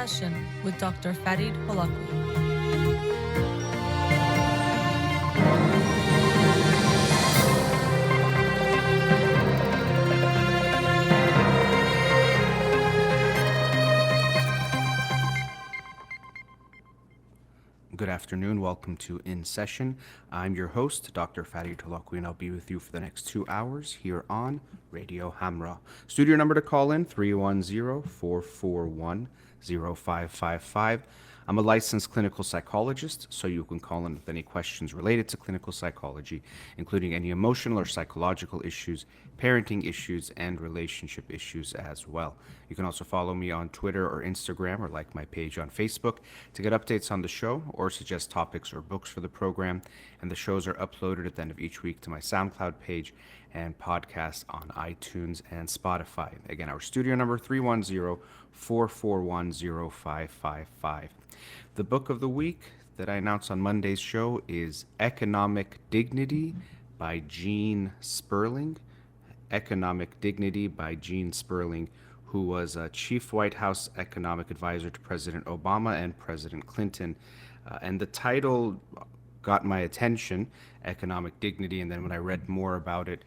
Session with Dr. Farid Holakouee. Good afternoon. Welcome to In Session. I'm your host, Dr. Farid Holakouee, and I'll be with you for the next 2 hours here on Radio Hamra. Studio number to call in, 310-441-0555. I'm a licensed clinical psychologist, so you can call in with any questions related to clinical psychology, including any emotional or psychological issues, parenting issues, and relationship issues as well. You can also follow me on Twitter or Instagram or like my page on Facebook to get updates on the show or suggest topics or books for the program. And the shows are uploaded at the end of each week to my SoundCloud page and podcast on iTunes and Spotify. Again, our studio number 310-441-0555. The book of the week that I announced on Monday's show is Economic Dignity by Gene Sperling. Economic Dignity by Gene Sperling, who was a chief White House economic advisor to President Obama and President Clinton. And the title got my attention, Economic Dignity, and then when I read more about it,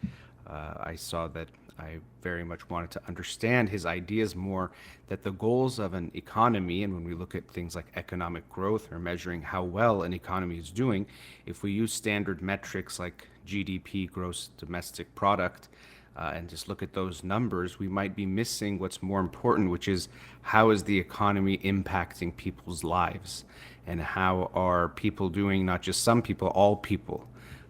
I saw that I very much wanted to understand his ideas more, that the goals of an economy, and when we look at things like economic growth or measuring how well an economy is doing, if we use standard metrics like GDP, gross domestic product, and just look at those numbers, we might be missing what's more important, which is how is the economy impacting people's lives? And how are people doing, not just some people, all people?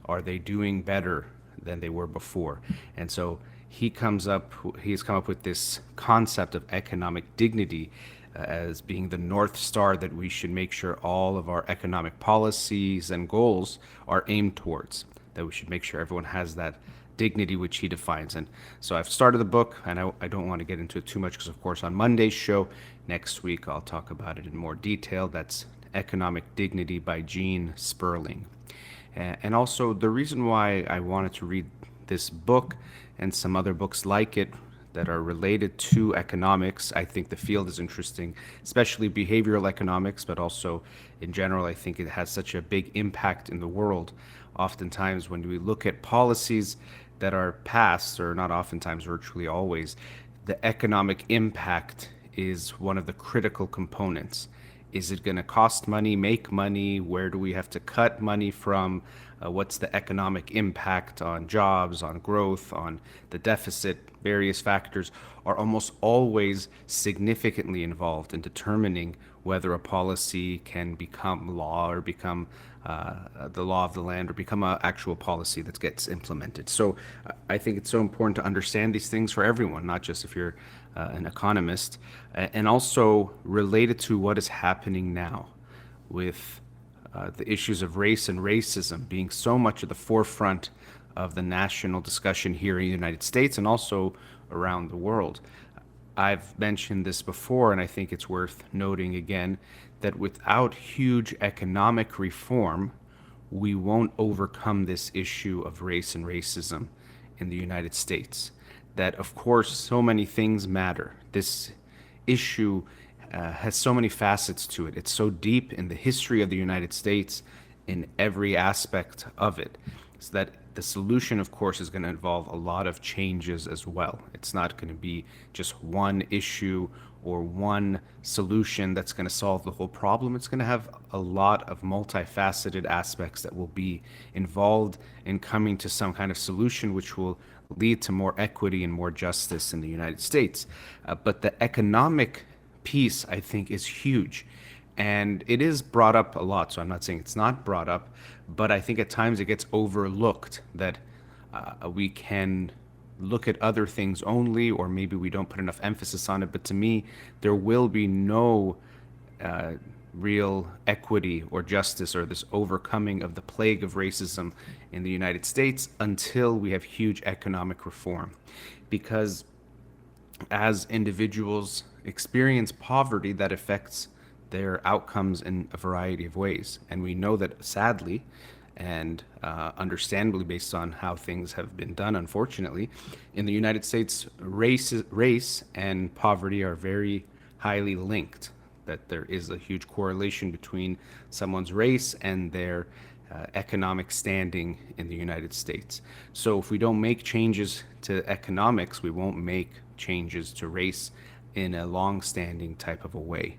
Are they doing better than they were before? And so he's come up with this concept of economic dignity as being the North Star that we should make sure all of our economic policies and goals are aimed towards, that we should make sure everyone has that dignity which he defines. And so I've started the book, and I don't want to get into it too much because, of course, on Monday's show next week, I'll talk about it in more detail. That's Economic Dignity by Gene Sperling. And also, the reason why I wanted to read this book and some other books like it that are related to economics, I think the field is interesting, especially behavioral economics, but also in general, I think it has such a big impact in the world. Oftentimes, when we look at policies that are passed, or not oftentimes, virtually always, the economic impact is one of the critical components. Is it going to cost money, make money? Where do we have to cut money from? What's the economic impact on jobs, on growth, on the deficit? Various factors are almost always significantly involved in determining whether a policy can become law or become the law of the land or become an actual policy that gets implemented. So I think it's so important to understand these things for everyone, not just if you're an economist, and also related to what is happening now with the issues of race and racism being so much at the forefront of the national discussion here in the United States and also around the world. I've mentioned this before, and I think it's worth noting again, that without huge economic reform, we won't overcome this issue of race and racism in the United States. That, of course, so many things matter. This issue has so many facets to it. It's so deep in the history of the United States in every aspect of it. So that the solution, of course, is going to involve a lot of changes as well. It's not going to be just one issue or one solution that's going to solve the whole problem. It's going to have a lot of multifaceted aspects that will be involved in coming to some kind of solution which will lead to more equity and more justice in the United States. But the economic piece, I think, is huge. And it is brought up a lot, so I'm not saying it's not brought up, but I think at times it gets overlooked that we can look at other things only, or maybe we don't put enough emphasis on it. But to me, there will be no real equity or justice or this overcoming of the plague of racism in the United States until we have huge economic reform. Because as individuals experience poverty, that affects their outcomes in a variety of ways. And we know that, sadly, and understandably based on how things have been done, unfortunately, in the United States, race and poverty are very highly linked. that there is a huge correlation between someone's race and their economic standing in the United States. So if we don't make changes to economics, we won't make changes to race in a long-standing type of a way.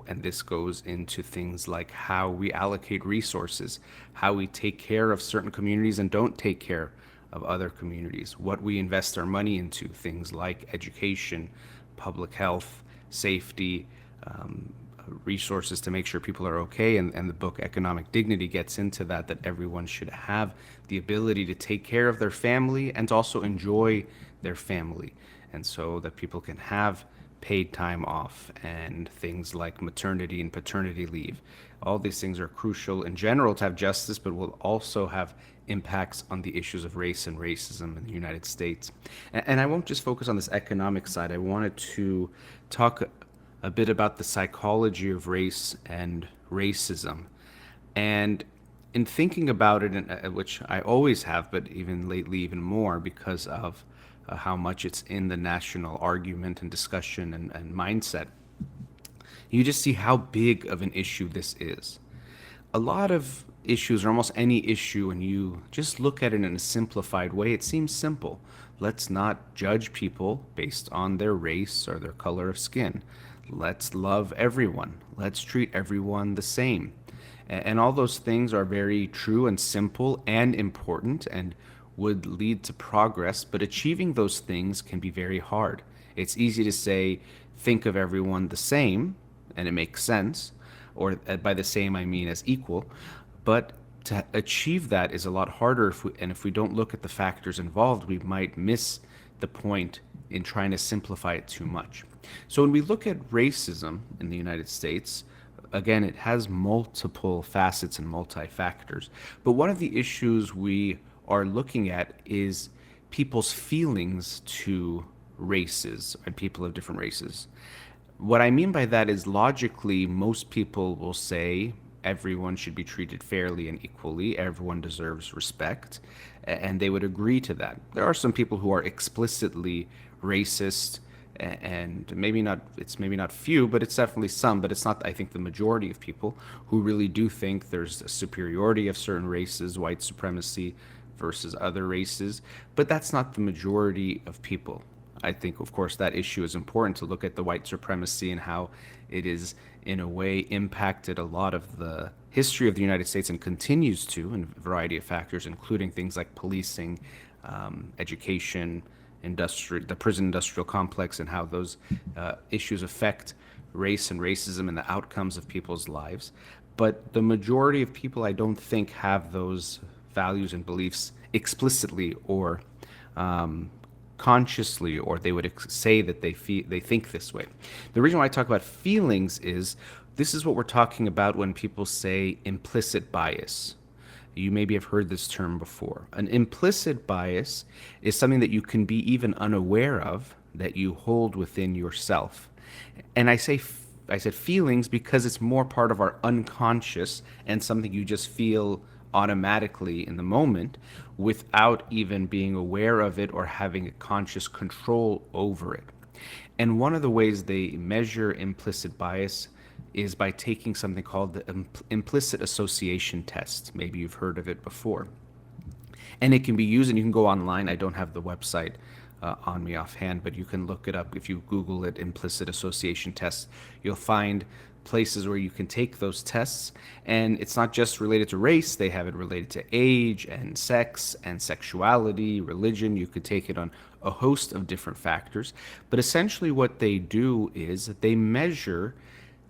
And this goes into things like how we allocate resources, how we take care of certain communities and don't take care of other communities, what we invest our money into, things like education, public health, safety, resources to make sure people are okay. And the book Economic Dignity gets into that everyone should have the ability to take care of their family and to also enjoy their family. And so that people can have paid time off and things like maternity and paternity leave. All these things are crucial in general to have justice, but will also have impacts on the issues of race and racism in the United States. And I won't just focus on this economic side. I wanted to talk a bit about the psychology of race and racism. And in thinking about it, which I always have, but even lately even more because of how much it's in the national argument and discussion and mindset, you just see how big of an issue this is. A lot of issues, or almost any issue, when you just look at it in a simplified way, it seems simple. Let's not judge people based on their race or their color of skin. Let's love everyone. Let's treat everyone the same. And all those things are very true and simple and important and would lead to progress, but achieving those things can be very hard. It's easy to say, think of everyone the same, and it makes sense, or by the same I mean as equal, but to achieve that is a lot harder, if we don't look at the factors involved, we might miss the point in trying to simplify it too much. So when we look at racism in the United States, again, it has multiple facets and multi-factors, but one of the issues we are looking at is people's feelings to races and people of different races. What I mean by that is logically, most people will say everyone should be treated fairly and equally, everyone deserves respect, and they would agree to that. There are some people who are explicitly racist, and maybe not few, but it's definitely some, but it's not, I think, the majority of people who really do think there's a superiority of certain races, white supremacy versus other races, but that's not the majority of people. I think, of course, that issue is important to look at the white supremacy and how it is, in a way, impacted a lot of the history of the United States and continues to in a variety of factors, including things like policing, education, the prison industrial complex, and how those issues affect race and racism and the outcomes of people's lives. But the majority of people, I don't think, have those values and beliefs explicitly or consciously, or they would say that they think this way. The reason why I talk about feelings is this is what we're talking about when people say implicit bias. You maybe have heard this term before. An implicit bias is something that you can be even unaware of, that you hold within yourself. And I said feelings because it's more part of our unconscious and something you just feel automatically in the moment without even being aware of it or having a conscious control over it. And one of the ways they measure implicit bias is by taking something called the implicit association test. Maybe you've heard of it before. And it can be used, and you can go online. I don't have the website on me offhand, but you can look it up. If you Google it, implicit association test, you'll find places where you can take those tests. And it's not just related to race. They have it related to age and sex and sexuality, religion. You could take it on a host of different factors. But essentially what they do is that they measure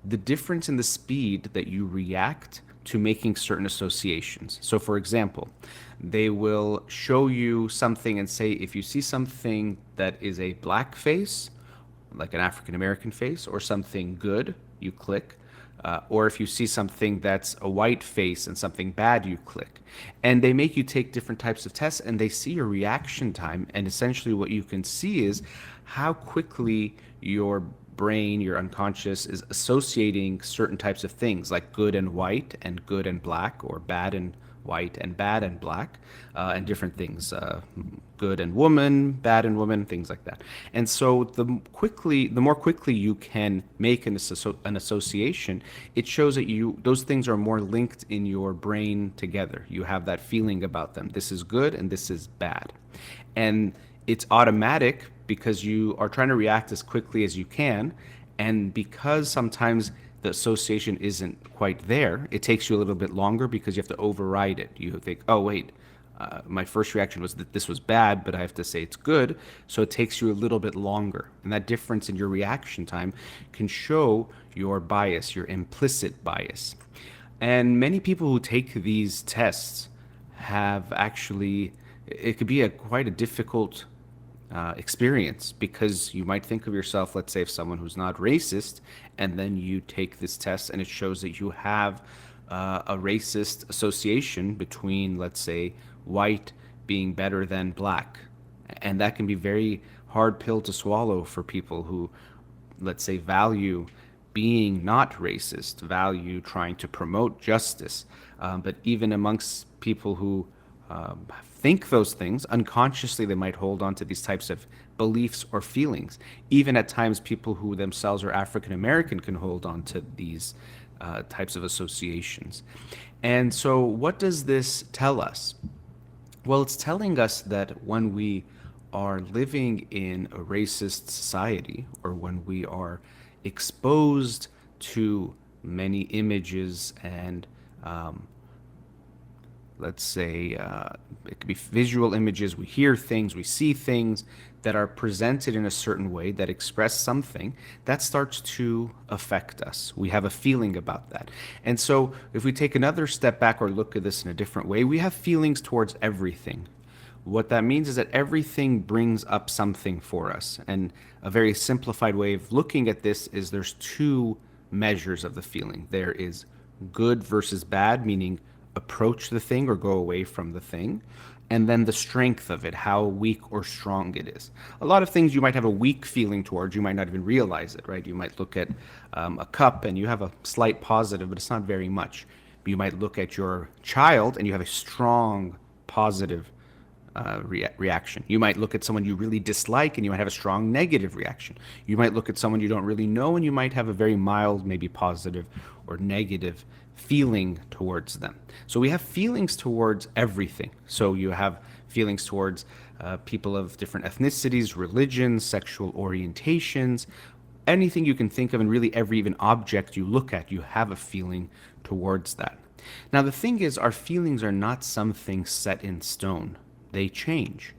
the difference in the speed that you react to making certain associations. So for example, they will show you something and say, if you see something that is a black face, like an African American face, or something good, you click. Or if you see something that's a white face and something bad, you click. And they make you take different types of tests, and they see your reaction time. And essentially what you can see is how quickly your brain, your unconscious, is associating certain types of things, like good and white and good and black, or bad and white and bad and black, and different things, good and woman, bad and woman, things like that. And so the more quickly you can make an association, it shows that those things are more linked in your brain together. You have that feeling about them. This is good and this is bad. And it's automatic because you are trying to react as quickly as you can. And because sometimes the association isn't quite there, it takes you a little bit longer because you have to override it. You think, oh, wait, my first reaction was that this was bad, but I have to say it's good. So it takes you a little bit longer. And that difference in your reaction time can show your bias, your implicit bias. And many people who take these tests have actually, it could be quite a difficult experience because you might think of yourself, let's say, if someone who's not racist, and then you take this test and it shows that you have a racist association between, let's say, white being better than black. And that can be very hard pill to swallow for people who, let's say, value being not racist, value trying to promote justice. But even amongst people who think those things, unconsciously they might hold on to these types of beliefs or feelings. Even at times, people who themselves are African American can hold on to these types of associations. And so what does this tell us? Well, it's telling us that when we are living in a racist society, or when we are exposed to many images and let's say it could be visual images, we hear things, we see things that are presented in a certain way that express something, that starts to affect us. We have a feeling about that. And so if we take another step back or look at this in a different way, we have feelings towards everything. What that means is that everything brings up something for us. And a very simplified way of looking at this is there's two measures of the feeling. There is good versus bad, meaning approach the thing or go away from the thing, and then the strength of it, how weak or strong it is. A lot of things you might have a weak feeling towards, you might not even realize it, right? You might look at a cup and you have a slight positive, but it's not very much. You might look at your child and you have a strong positive reaction. You might look at someone you really dislike and you might have a strong negative reaction. You might look at someone you don't really know and you might have a very mild, maybe positive or negative feeling towards them. So we have feelings towards everything. So you have feelings towards people of different ethnicities, religions, sexual orientations, anything you can think of, and really every even object you look at, you have a feeling towards that. Now the thing is, our feelings are not something set in stone. They change.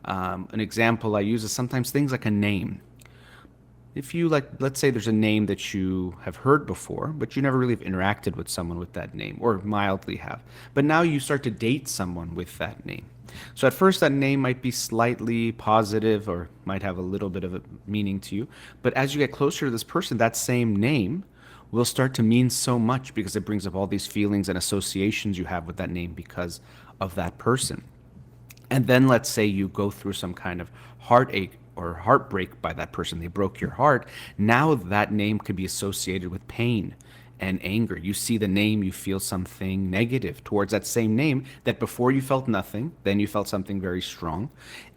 An example I use is sometimes things like a name. If you let's say there's a name that you have heard before, but you never really have interacted with someone with that name, or mildly have. But now you start to date someone with that name. So at first that name might be slightly positive or might have a little bit of a meaning to you. But as you get closer to this person, that same name will start to mean so much because it brings up all these feelings and associations you have with that name because of that person. And then let's say you go through some kind of heartache or heartbreak by that person. They broke your heart. Now that name could be associated with pain and anger. You see the name, you feel something negative towards that same name that before you felt nothing, then you felt something very strong,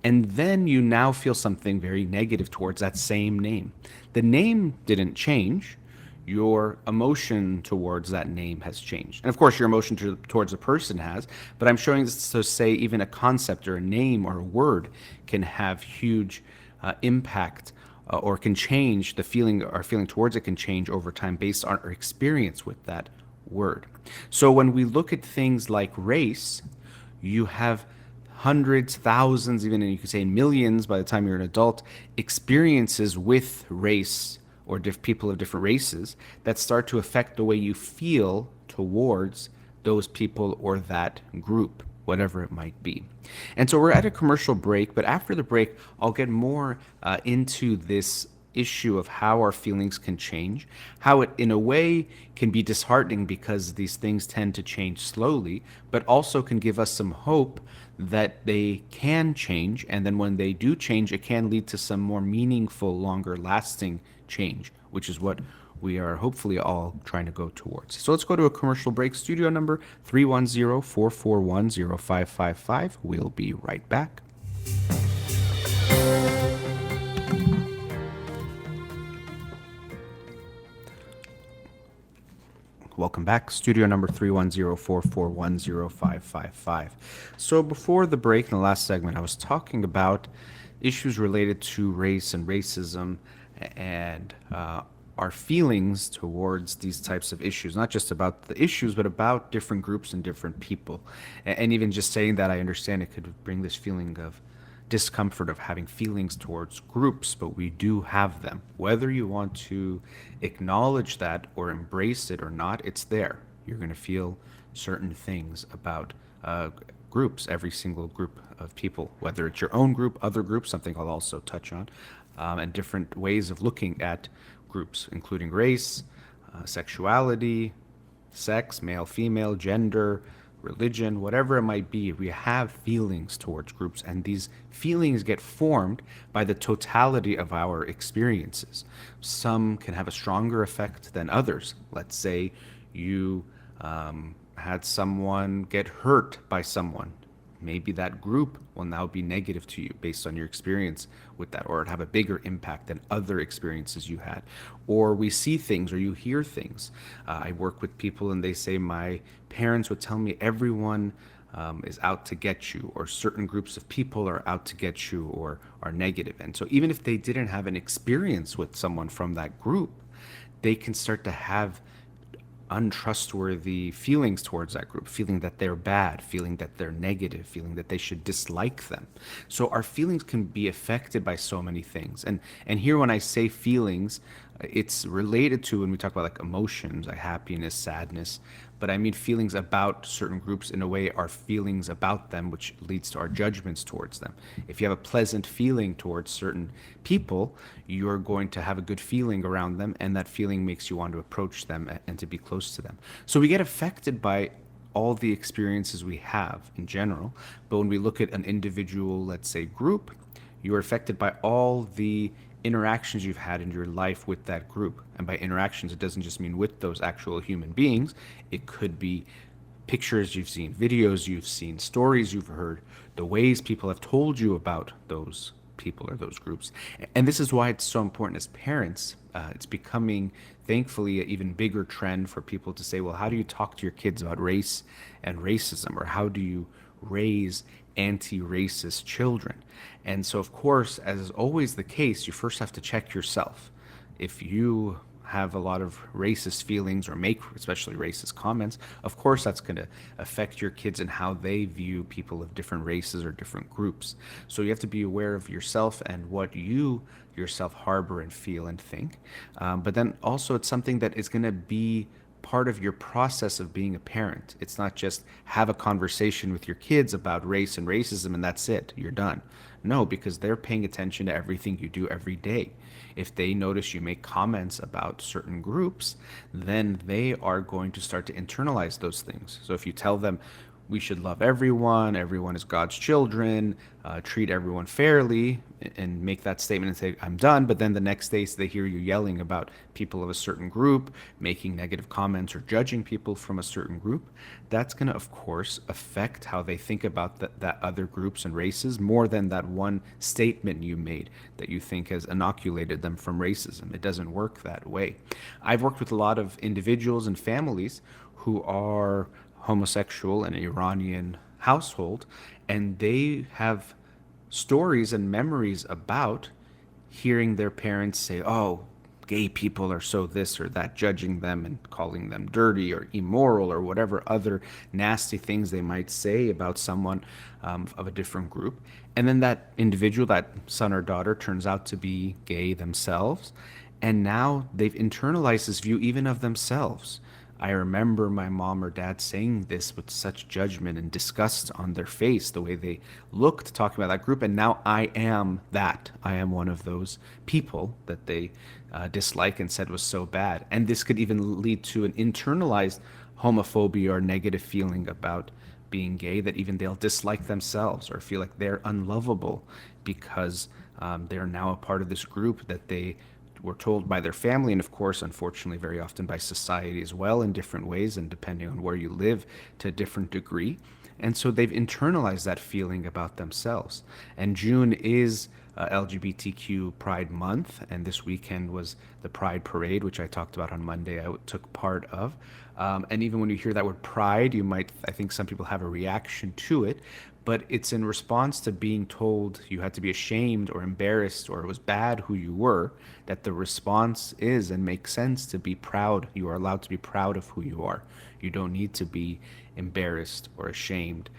and then you now feel something very negative towards that same name. The name didn't change. Your emotion towards that name has changed. And of course, your emotion towards a person has, but I'm showing this to say even a concept or a name or a word can have huge impact or can change the feeling. Our feeling towards it can change over time based on our experience with that word. So when we look at things like race, you have hundreds, thousands, even you could say millions by the time you're an adult, experiences with race or people of different races that start to affect the way you feel towards those people or that group, whatever it might be. And so we're at a commercial break, but after the break, I'll get more into this issue of how our feelings can change, how it in a way can be disheartening because these things tend to change slowly, but also can give us some hope that they can change, and then when they do change, it can lead to some more meaningful, longer lasting change, which is what we are hopefully all trying to go towards. So let's go to a commercial break. Studio number 310-441-0555. We'll be right back. Welcome back. Studio number 310-441-0555. So before the break in the last segment, I was talking about issues related to race and racism and our feelings towards these types of issues, not just about the issues, but about different groups and different people. And even just saying that, I understand it could bring this feeling of discomfort of having feelings towards groups, but we do have them. Whether you want to acknowledge that or embrace it or not, it's there. You're going to feel certain things about groups, every single group of people, whether it's your own group, other groups, something I'll also touch on, and different ways of looking at groups, including race, sexuality, sex, male, female, gender, religion, whatever it might be. We have feelings towards groups, and these feelings get formed by the totality of our experiences. Some can have a stronger effect than others. Let's say you had someone get hurt by someone. Maybe that group will now be negative to you based on your experience with that, or it have a bigger impact than other experiences you had. Or we see things or you hear things. I work with people and they say, my parents would tell me everyone is out to get you, or certain groups of people are out to get you or are negative. And so even if they didn't have an experience with someone from that group, they can start to have untrustworthy feelings towards that group, feeling that they're bad, feeling that they're negative, feeling that they should dislike them. So our feelings can be affected by so many things. And here when I say feelings, it's related to when we talk about like emotions, like happiness, sadness, but I mean feelings about certain groups in a way are feelings about them, which leads to our judgments towards them. If you have a pleasant feeling towards certain people, you're going to have a good feeling around them, and that feeling makes you want to approach them and to be close to them. So we get affected by all the experiences we have in general, but when we look at an individual, let's say group, you're affected by all the interactions you've had in your life with that group. And by interactions, it doesn't just mean with those actual human beings. It could be pictures you've seen, videos you've seen, stories you've heard, the ways people have told you about those people or those groups. And this is why it's so important as parents. It's becoming, thankfully, an even bigger trend for people to say, well, how do you talk to your kids about race and racism? Or how do you raise anti-racist children? And so, of course, as is always the case, you first have to check yourself. If you have a lot of racist feelings or make especially racist comments, of course that's going to affect your kids and how they view people of different races or different groups. So you have to be aware of yourself and what you yourself harbor and feel and think. But then also it's something that is going to be part of your process of being a parent. It's not just have a conversation with your kids about race and racism and that's it, you're done. No, because they're paying attention to everything you do every day. If they notice you make comments about certain groups, then they are going to start to internalize those things. So if you tell them, we should love everyone, everyone is God's children, treat everyone fairly, and make that statement and say, I'm done. But then the next day they hear you yelling about people of a certain group, making negative comments or judging people from a certain group. That's going to, of course, affect how they think about that other groups and races more than that one statement you made that you think has inoculated them from racism. It doesn't work that way. I've worked with a lot of individuals and families who are homosexual in an Iranian household, and they have stories and memories about hearing their parents say, oh, gay people are so this or that, judging them and calling them dirty or immoral or whatever other nasty things they might say about someone of a different group. And then that individual, that son or daughter, turns out to be gay themselves, and now they've internalized this view even of themselves. I remember my mom or dad saying this with such judgment and disgust on their face, the way they looked talking about that group. And now I am that. I am one of those people that they dislike and said was so bad. And this could even lead to an internalized homophobia or negative feeling about being gay, that even they'll dislike themselves or feel like they're unlovable because they're now a part of this group that they were told by their family, and of course, unfortunately, very often by society as well in different ways, and depending on where you live to a different degree. And so they've internalized that feeling about themselves. And June is LGBTQ Pride Month, and this weekend was the Pride Parade, which I talked about on Monday. I took part of. And even when you hear that word pride, you might, I think some people have a reaction to it, but it's in response to being told you had to be ashamed or embarrassed or it was bad who you were, that the response is and makes sense to be proud. You are allowed to be proud of who you are. You don't need to be embarrassed or ashamed,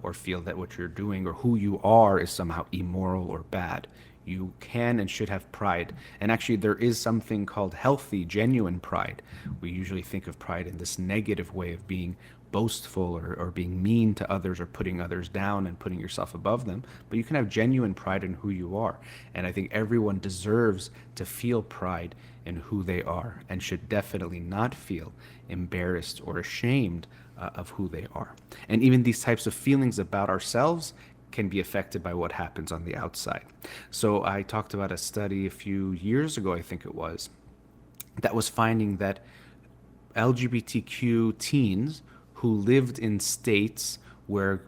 or feel that what you're doing or who you are is somehow immoral or bad. You can and should have pride. And actually, there is something called healthy, genuine pride. We usually think of pride in this negative way of being boastful or being mean to others or putting others down and putting yourself above them. But you can have genuine pride in who you are. And I think everyone deserves to feel pride in who they are and should definitely not feel embarrassed or ashamed of who they are. And even these types of feelings about ourselves can be affected by what happens on the outside. So I talked about a study a few years ago, I think it was, that was finding that LGBTQ teens who lived in states where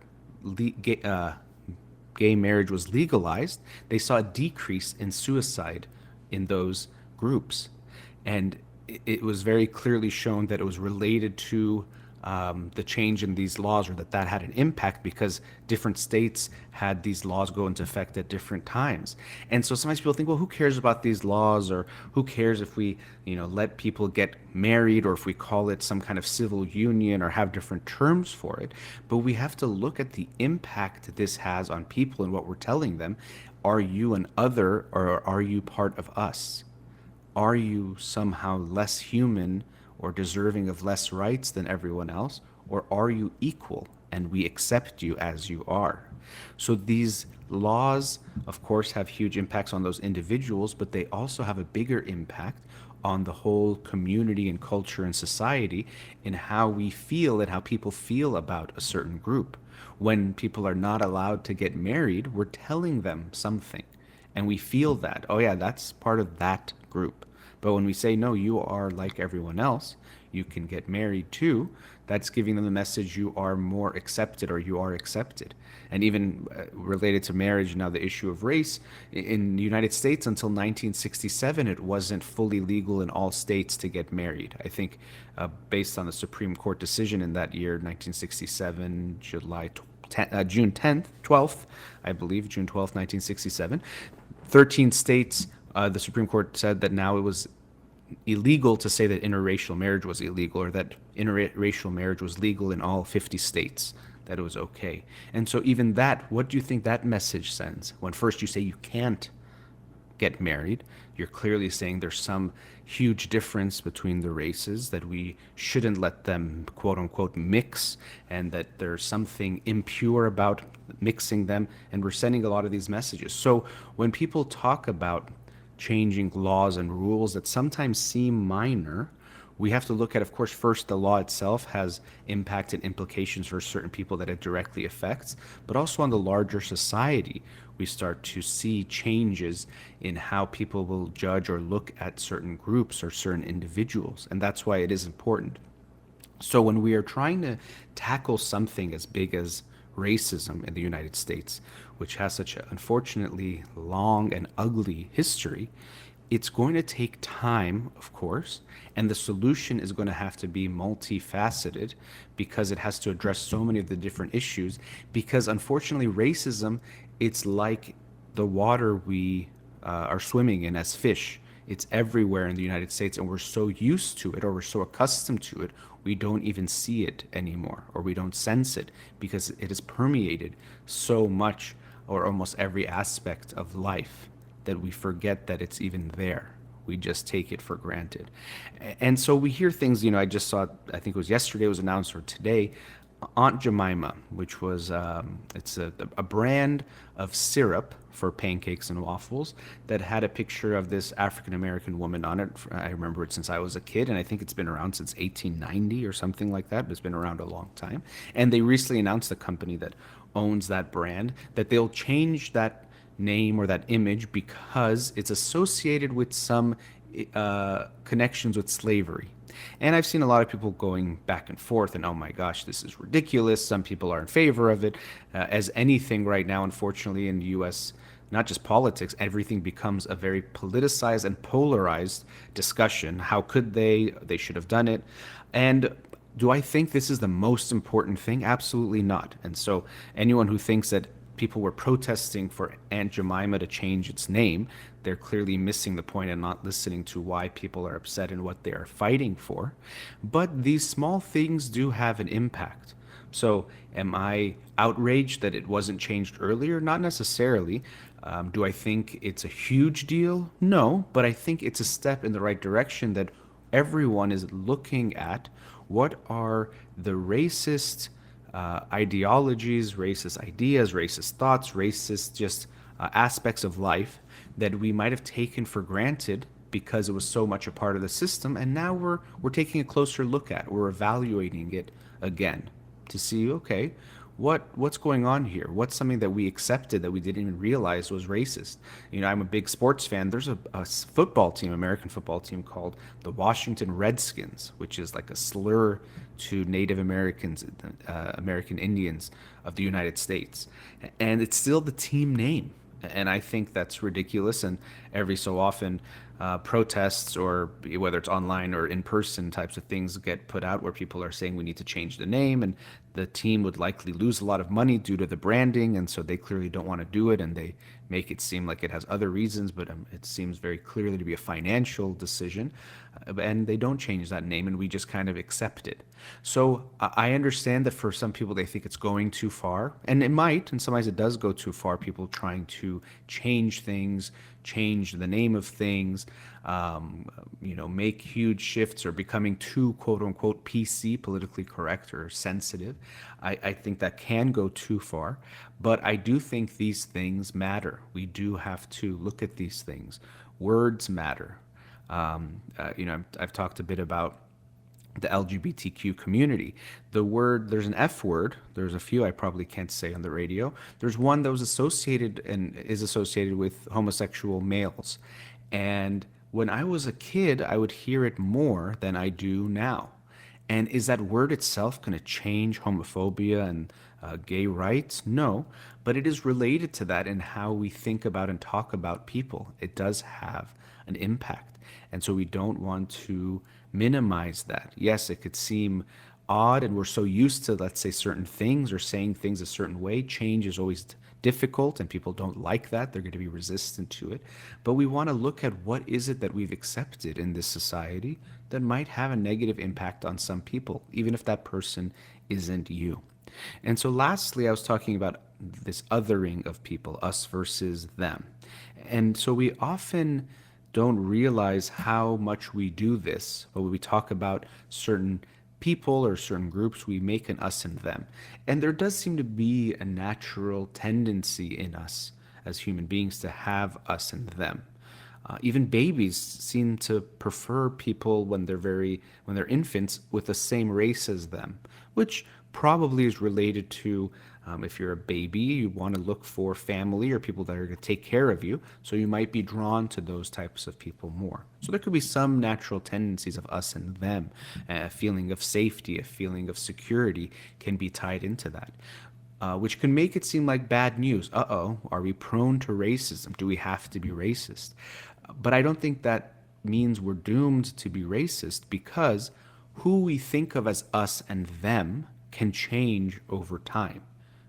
gay marriage was legalized, they saw a decrease in suicide in those groups. And it was very clearly shown that it was related to the change in these laws, or that had an impact because different states had these laws go into effect at different times. And so sometimes people think, well, who cares about these laws, or who cares if we, let people get married, or if we call it some kind of civil union or have different terms for it. But we have to look at the impact this has on people and what we're telling them. Are you an other, or are you part of us? Are you somehow less human or deserving of less rights than everyone else? Or are you equal and we accept you as you are? So these laws, of course, have huge impacts on those individuals, but they also have a bigger impact on the whole community and culture and society in how we feel and how people feel about a certain group. When people are not allowed to get married, we're telling them something. And we feel that, oh yeah, that's part of that group. But when we say, no, you are like everyone else, you can get married too, that's giving them the message you are more accepted, or you are accepted. And even related to marriage, now the issue of race, in the United States until 1967, it wasn't fully legal in all states to get married. I think based on the Supreme Court decision in that year, 1967, June 10th, 12th, I believe, June 12th, 1967, 13 states, the Supreme Court said that now it was illegal to say that interracial marriage was illegal, or that interracial marriage was legal in all 50 states, that it was okay. And so even that, what do you think that message sends? When first you say you can't get married, you're clearly saying there's some huge difference between the races, that we shouldn't let them quote unquote mix, and that there's something impure about mixing them, and we're sending a lot of these messages. So when people talk about changing laws and rules that sometimes seem minor, we have to look at, of course, first the law itself has impact and implications for certain people that it directly affects, but also on the larger society, we start to see changes in how people will judge or look at certain groups or certain individuals. And that's why it is important. So when we are trying to tackle something as big as racism in the United States, which has such an unfortunately long and ugly history, it's going to take time, of course, and the solution is going to have to be multifaceted because it has to address so many of the different issues. Because unfortunately, racism, it's like the water we are swimming in as fish. It's everywhere in the United States, and we're so used to it, or we're so accustomed to it, we don't even see it anymore, or we don't sense it, because it has permeated so much, or almost every aspect of life, that we forget that it's even there. We just take it for granted. And so we hear things, I just saw, I think it was yesterday, it was announced, or today, Aunt Jemima, which was, it's a brand of syrup for pancakes and waffles that had a picture of this African-American woman on it. I remember it since I was a kid, and I think it's been around since 1890 or something like that, but it's been around a long time. And they recently announced, the company that owns that brand, that they'll change that name or that image because it's associated with some connections with slavery. And I've seen a lot of people going back and forth, and oh my gosh, this is ridiculous. Some people are in favor of it. As anything right now, unfortunately, in U.S. not just politics, everything becomes a very politicized and polarized discussion. How could they? They should have done it. And do I think this is the most important thing? Absolutely not. And so anyone who thinks that people were protesting for Aunt Jemima to change its name, they're clearly missing the point and not listening to why people are upset and what they are fighting for. But these small things do have an impact. So, am I outraged that it wasn't changed earlier? Not necessarily. Do I think it's a huge deal? No, but I think it's a step in the right direction that everyone is looking at what are the racist ideologies, racist ideas, racist thoughts, racist just aspects of life that we might have taken for granted because it was so much a part of the system, and now we're taking a closer look at, we're evaluating it again to see, okay, what's going on here? What's something that we accepted that we didn't even realize was racist? You know, I'm a big sports fan. There's a football team, American football team called the Washington Redskins, which is like a slur to Native Americans, American Indians of the United States, and it's still the team name. And I think that's ridiculous. And every so often, protests, or whether it's online or in person types of things, get put out where people are saying we need to change the name, and the team would likely lose a lot of money due to the branding, and so they clearly don't want to do it, and they make it seem like it has other reasons, but it seems very clearly to be a financial decision, and they don't change that name, and we just kind of accept it. So I understand that for some people they think it's going too far, and it might, and sometimes it does go too far. People trying to change things, change the name of things, make huge shifts, or becoming too quote unquote PC, politically correct or sensitive. I think that can go too far, but I do think these things matter. We do have to look at these things. Words matter. I've talked a bit about the LGBTQ community. There's an F word, there's a few I probably can't say on the radio. There's one that was associated and is associated with homosexual males. And when I was a kid, I would hear it more than I do now. And is that word itself going to change homophobia and gay rights? No, but it is related to that in how we think about and talk about people. It does have an impact. And so we don't want to minimize that. Yes, it could seem odd, and we're so used to, let's say, certain things or saying things a certain way. Change is always difficult, and people don't like that. They're going to be resistant to it. But we want to look at what is it that we've accepted in this society that might have a negative impact on some people, even if that person isn't you. And so lastly, I was talking about this othering of people, us versus them. And so we often don't realize how much we do this, but when we talk about certain people or certain groups, we make an us and them. And there does seem to be a natural tendency in us as human beings to have us and them. Even babies seem to prefer people when they're infants with the same race as them, which probably is related to, if you're a baby, you want to look for family or people that are going to take care of you. So you might be drawn to those types of people more. So there could be some natural tendencies of us and them. A feeling of safety, a feeling of security can be tied into that. Which can make it seem like bad news. Uh-oh, are we prone to racism? Do we have to be racist? But I don't think that means we're doomed to be racist, because who we think of as us and them can change over time.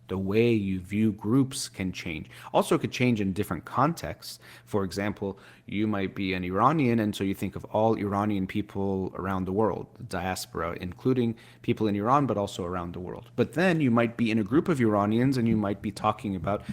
The way you view groups can change. Also, it could change in different contexts. For example, you might be an Iranian, and so you think of all Iranian people around the world, the diaspora, including people in Iran, but also around the world. But then you might be in a group of Iranians, and you might be talking about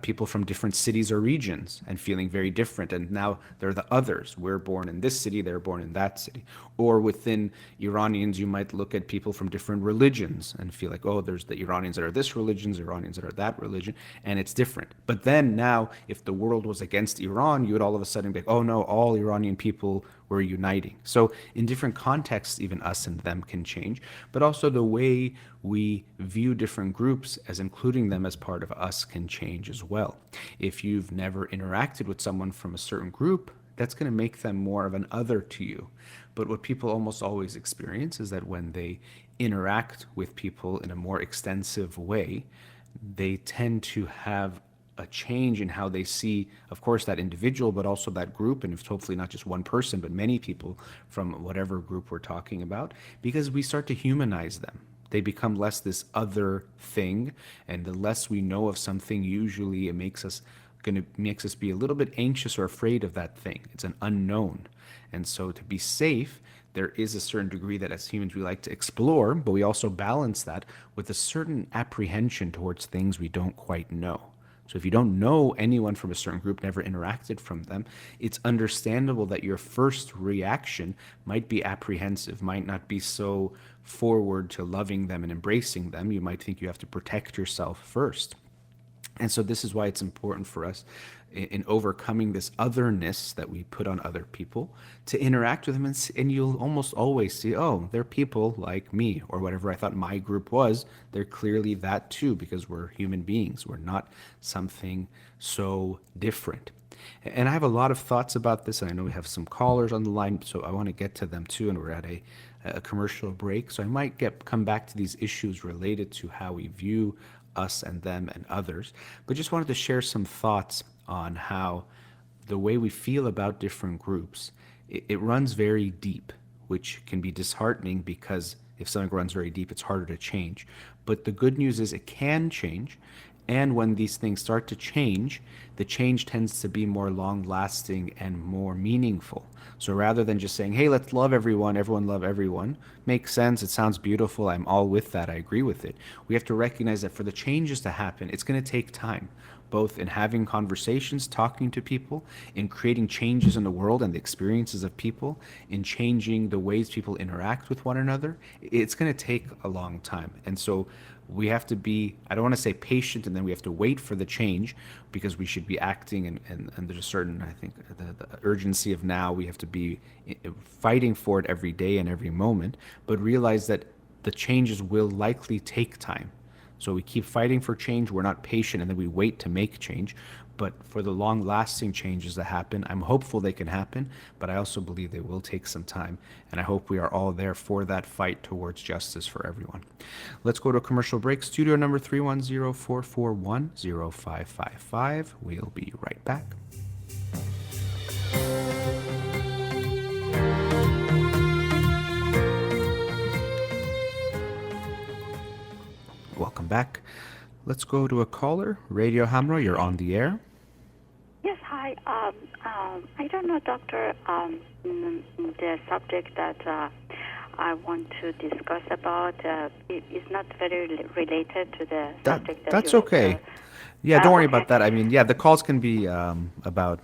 people from different cities or regions and feeling very different. And now they're the others. We're born in this city, they're born in that city. Or within Iranians, you might look at people from different religions and feel like, oh, there's the Iranians that are this religion, Iranians that are that religion, and it's different. But then now, if the world was against Iran, you would all of a sudden be like, oh no, all Iranian people were uniting. So in different contexts, even us and them can change, but also the way we view different groups as including them as part of us can change as well. If you've never interacted with someone from a certain group, that's going to make them more of an other to you. But what people almost always experience is that when they interact with people in a more extensive way, they tend to have a change in how they see, of course, that individual, but also that group, and if hopefully not just one person, but many people from whatever group we're talking about, because we start to humanize them. They become less this other thing, and the less we know of something, usually it makes us be a little bit anxious or afraid of that thing. It's an unknown. And so to be safe, there is a certain degree that as humans we like to explore, but we also balance that with a certain apprehension towards things we don't quite know. So if you don't know anyone from a certain group, never interacted from them, it's understandable that your first reaction might be apprehensive, might not be so forward to loving them and embracing them. You might think you have to protect yourself first. And so this is why it's important for us in overcoming this otherness that we put on other people to interact with them, and you'll almost always see, oh, they're people like me, or whatever I thought my group was. They're clearly that too, because we're human beings. We're not something so different. And I have a lot of thoughts about this, and I know we have some callers on the line, so I want to get to them too, and we're at a commercial break. So I might come back to these issues related to how we view us and them and others, but just wanted to share some thoughts on how the way we feel about different groups, it runs very deep, which can be disheartening because if something runs very deep, it's harder to change. But the good news is it can change. And when these things start to change, the change tends to be more long lasting and more meaningful. So rather than just saying, hey, let's love everyone, everyone love everyone, makes sense, it sounds beautiful, I'm all with that, I agree with it. We have to recognize that for the changes to happen, it's going to take time, both in having conversations, talking to people, in creating changes in the world and the experiences of people, in changing the ways people interact with one another. It's going to take a long time. And so we have to be, I don't want to say patient, and then we have to wait for the change, because we should be acting, and there's a certain, I think, the urgency of now, we have to be fighting for it every day and every moment, but realize that the changes will likely take time. So we keep fighting for change, we're not patient, and then we wait to make change. But for the long lasting changes that happen, I'm hopeful they can happen, but I also believe they will take some time. And I hope we are all there for that fight towards justice for everyone. Let's go to a commercial break. Studio number 310-441-0555. We'll be right back. Welcome back. Let's go to a caller. Radio Hamra, you're on the air. Yes, hi. I don't know, Doctor, the subject that I want to discuss about is not very related to the subject that that's you okay. Yeah, don't worry okay. about that. I mean, yeah, the calls can be about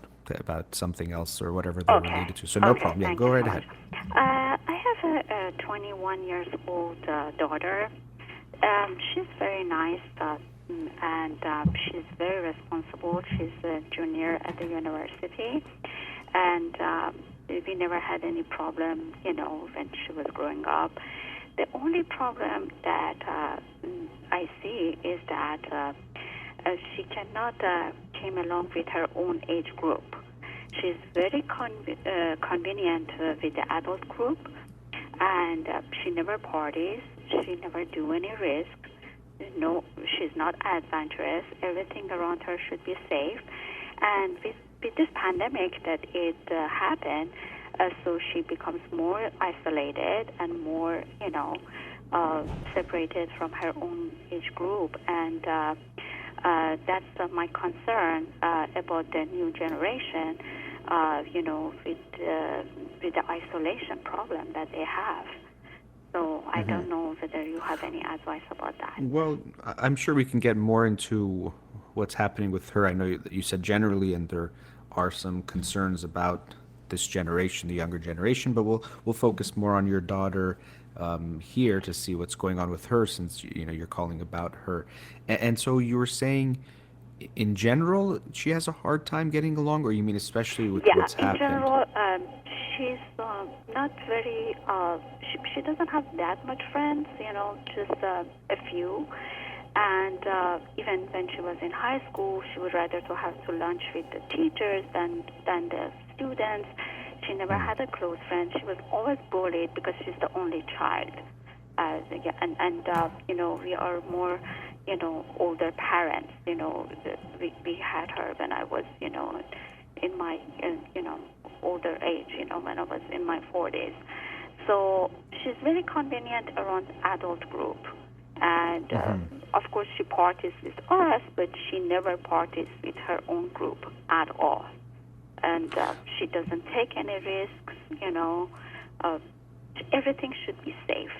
something else or whatever they're related to. So no problem. Yeah, go right ahead. I have a 21 years old daughter. She's very nice, and she's very responsible. She's a junior at the university, and we never had any problem, when she was growing up. The only problem that I see is that she cannot came along with her own age group. She's very convenient with the adult group, and she never parties. She never do any risk. No, she's not adventurous. Everything around her should be safe. And with this pandemic that it happened, so she becomes more isolated and more, separated from her own age group. And that's my concern about the new generation, with the isolation problem that they have. So I don't know whether you have any advice about that. Well, I'm sure we can get more into what's happening with her. I know that you said generally, and there are some concerns about this generation, the younger generation, but we'll focus more on your daughter here to see what's going on with her, since you're calling about her. And so you were saying, in general, she has a hard time getting along, or you mean especially with what's happened? Yeah, in general, she's not very, she doesn't have that much friends, just a few. And even when she was in high school, she would rather to have to lunch with the teachers than the students. She never had a close friend. She was always bullied because she's the only child. And we are more older parents. We had her when I was, in my, older age, when I was in my 40s. So she's very convenient around adult group. And, of course, she parties with us, but she never parties with her own group at all. And she doesn't take any risks, everything should be safe.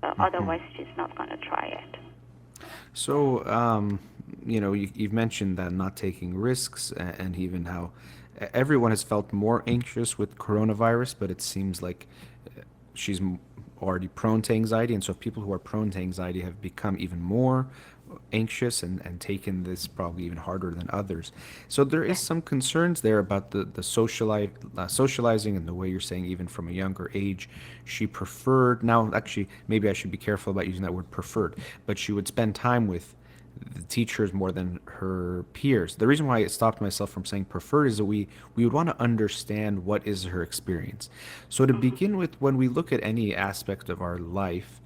Otherwise, she's not going to try it. So, you've mentioned that not taking risks and even how everyone has felt more anxious with coronavirus, but it seems like she's already prone to anxiety. And so people who are prone to anxiety have become even more anxious and taken this probably even harder than others. So there is some concerns there about the socializing and the way you're saying even from a younger age, she preferred, now actually maybe I should be careful about using that word preferred, but she would spend time with the teachers more than her peers. The reason why it stopped myself from saying preferred is that we would want to understand what is her experience. So to begin with, when we look at any aspect of our life,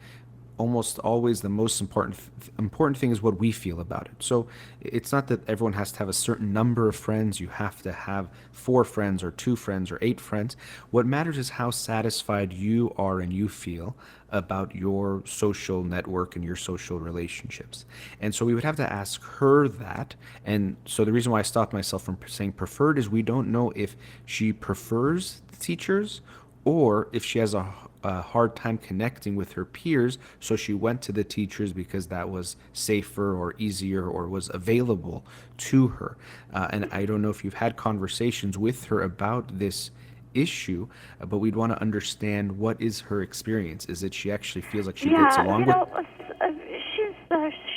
almost always the most important thing is what we feel about it. So it's not that everyone has to have a certain number of friends. You have to have 4 friends or 2 friends or 8 friends. What matters is how satisfied you are and you feel about your social network and your social relationships. And so we would have to ask her that. And so the reason why I stopped myself from saying preferred is we don't know if she prefers the teachers or if she has a hard time connecting with her peers, so she went to the teachers because that was safer or easier or was available to her. And I don't know if you've had conversations with her about this issue, but we'd want to understand what is her experience. Is it she actually feels like she gets along with?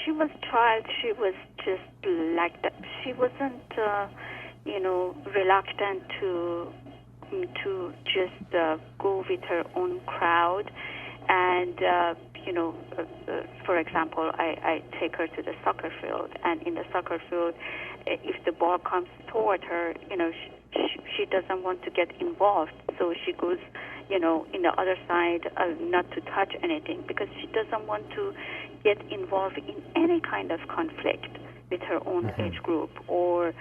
She was child. She was just like that. She wasn't, reluctant to just go with her own crowd. And, for example, I take her to the soccer field, and in the soccer field, if the ball comes toward her, she doesn't want to get involved, so she goes, in the other side, not to touch anything, because she doesn't want to get involved in any kind of conflict with her own age group, or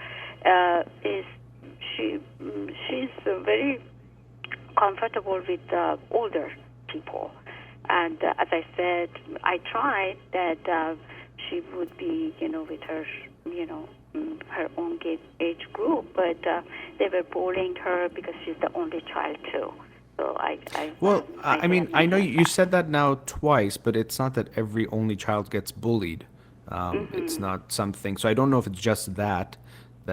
she's very comfortable with older people. And as I said, I tried that she would be, with her, her own age group, but they were bullying her because she's the only child too. So I mean, I know you said that now twice, but it's not that every only child gets bullied. It's not something. So I don't know if it's just that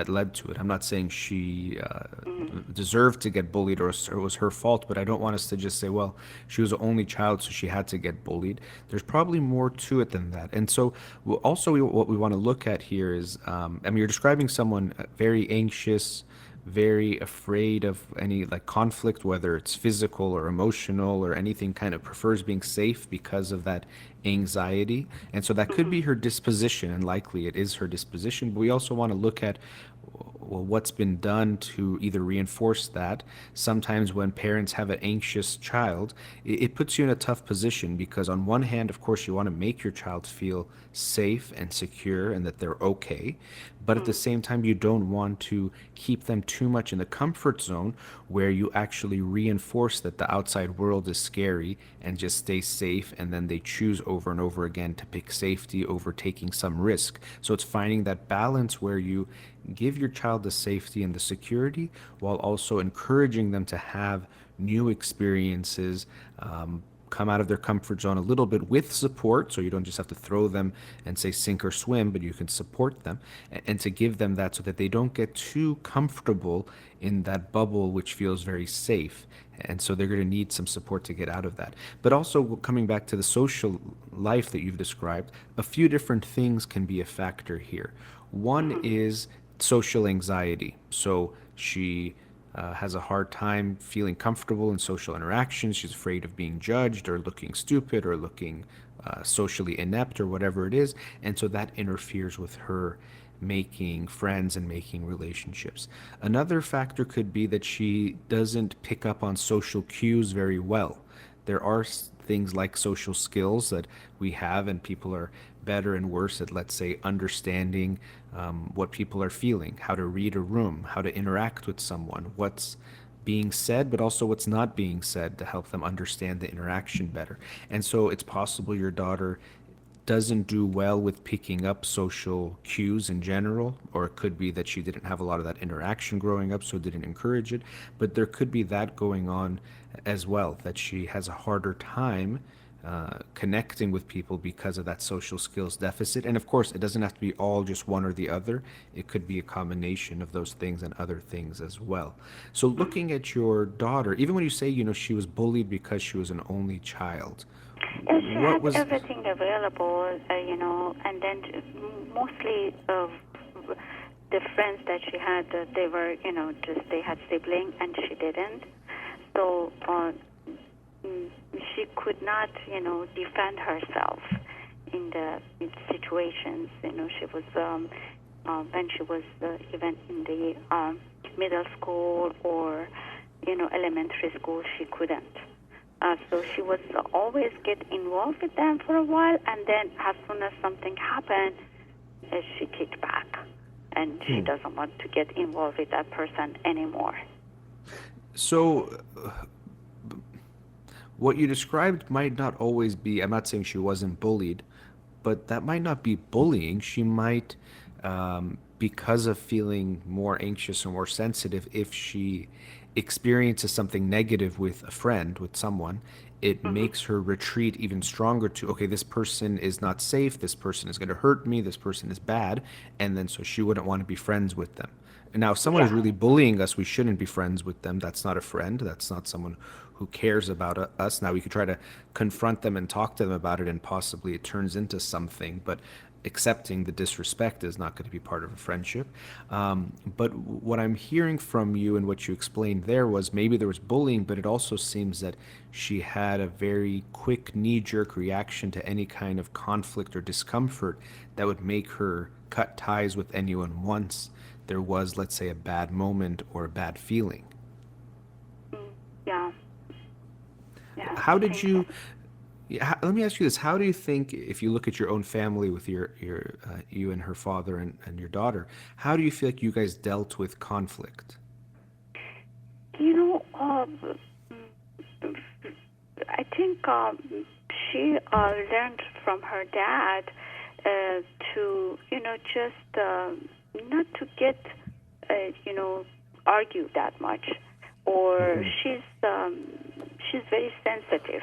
led to it. I'm not saying she deserved to get bullied or it was her fault, but I don't want us to just say, well, she was the only child, so she had to get bullied. There's probably more to it than that. And so what we want to look at here is, you're describing someone very anxious, very afraid of any like conflict, whether it's physical or emotional or anything, kind of prefers being safe because of that anxiety. And so that could be her disposition, and likely it is her disposition. But we also want to look at, well, what's been done to either reinforce that. Sometimes when parents have an anxious child, it puts you in a tough position, because on one hand, of course, you want to make your child feel safe and secure and that they're okay. But at the same time, you don't want to keep them too much in the comfort zone where you actually reinforce that the outside world is scary and just stay safe. And then they choose over and over again to pick safety over taking some risk. So it's finding that balance where you give your child the safety and the security while also encouraging them to have new experiences, come out of their comfort zone a little bit with support, so you don't just have to throw them and say sink or swim, but you can support them and to give them that so that they don't get too comfortable in that bubble which feels very safe. And so they're going to need some support to get out of that. But also coming back to the social life that you've described, a few different things can be a factor here. One is social anxiety. So she has a hard time feeling comfortable in social interactions. She's afraid of being judged or looking stupid or looking socially inept or whatever it is. And so that interferes with her making friends and making relationships. Another factor could be that she doesn't pick up on social cues very well. There are things like social skills that we have, and people are better and worse at, let's say, understanding what people are feeling, how to read a room, how to interact with someone, what's being said, but also what's not being said to help them understand the interaction better. And so it's possible your daughter doesn't do well with picking up social cues in general, or it could be that she didn't have a lot of that interaction growing up, so didn't encourage it. But there could be that going on as well, that she has a harder time connecting with people because of that social skills deficit. And of course, it doesn't have to be all just one or the other. It could be a combination of those things and other things as well. So looking at your daughter, even when you say, she was bullied because she was an only child, She what had was everything available, and then mostly the friends that she had, they were, just they had siblings and she didn't. So she could not, defend herself in situations. She was when she was even in the middle school or elementary school, she couldn't. So she was always get involved with them for a while, and then as soon as something happened, she kicked back, and she doesn't want to get involved with that person anymore. So, what you described might not always be, I'm not saying she wasn't bullied, but that might not be bullying. She might, because of feeling more anxious or more sensitive, if she experiences something negative with a friend, with someone, it makes her retreat even stronger to, okay, this person is not safe, this person is going to hurt me, this person is bad, and then so she wouldn't want to be friends with them. And now, if someone is Yeah. really bullying us, we shouldn't be friends with them. That's not a friend. That's not someone who cares about us. Now, we could try to confront them and talk to them about it, and possibly it turns into something, but accepting the disrespect is not going to be part of a friendship. But what I'm hearing from you and what you explained there was maybe there was bullying, but it also seems that she had a very quick knee-jerk reaction to any kind of conflict or discomfort that would make her cut ties with anyone once there was, let's say, a bad moment or a bad feeling. Yeah. Yeah. How I did think you? so. Yeah, let me ask you this: how do you think, if you look at your own family with your you and her father and your daughter, how do you feel like you guys dealt with conflict? You know, I think she learned from her dad to, just not to get, argue that much, or she's very sensitive.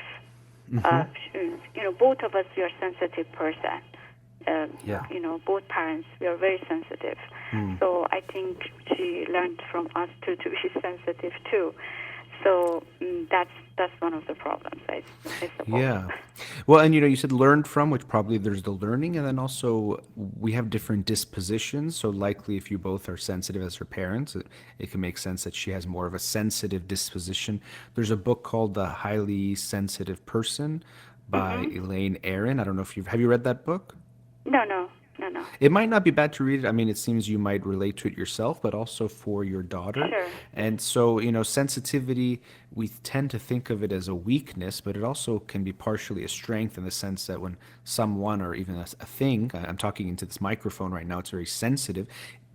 Both of us, we are sensitive person. Yeah. Both parents, we are very sensitive. So I think she learned from us to be sensitive too. So that's one of the problems, I suppose. Yeah. Well, and you said learned from, which probably there's the learning, and then also we have different dispositions. So likely, if you both are sensitive as her parents, it can make sense that she has more of a sensitive disposition. There's a book called The Highly Sensitive Person by Hmm. Elaine Aron. I don't know if have you read that book? No. It might not be bad to read it. I mean, it seems you might relate to it yourself, but also for your daughter. Sure. And so, sensitivity, we tend to think of it as a weakness, but it also can be partially a strength in the sense that when someone or even a thing, I'm talking into this microphone right now, it's very sensitive.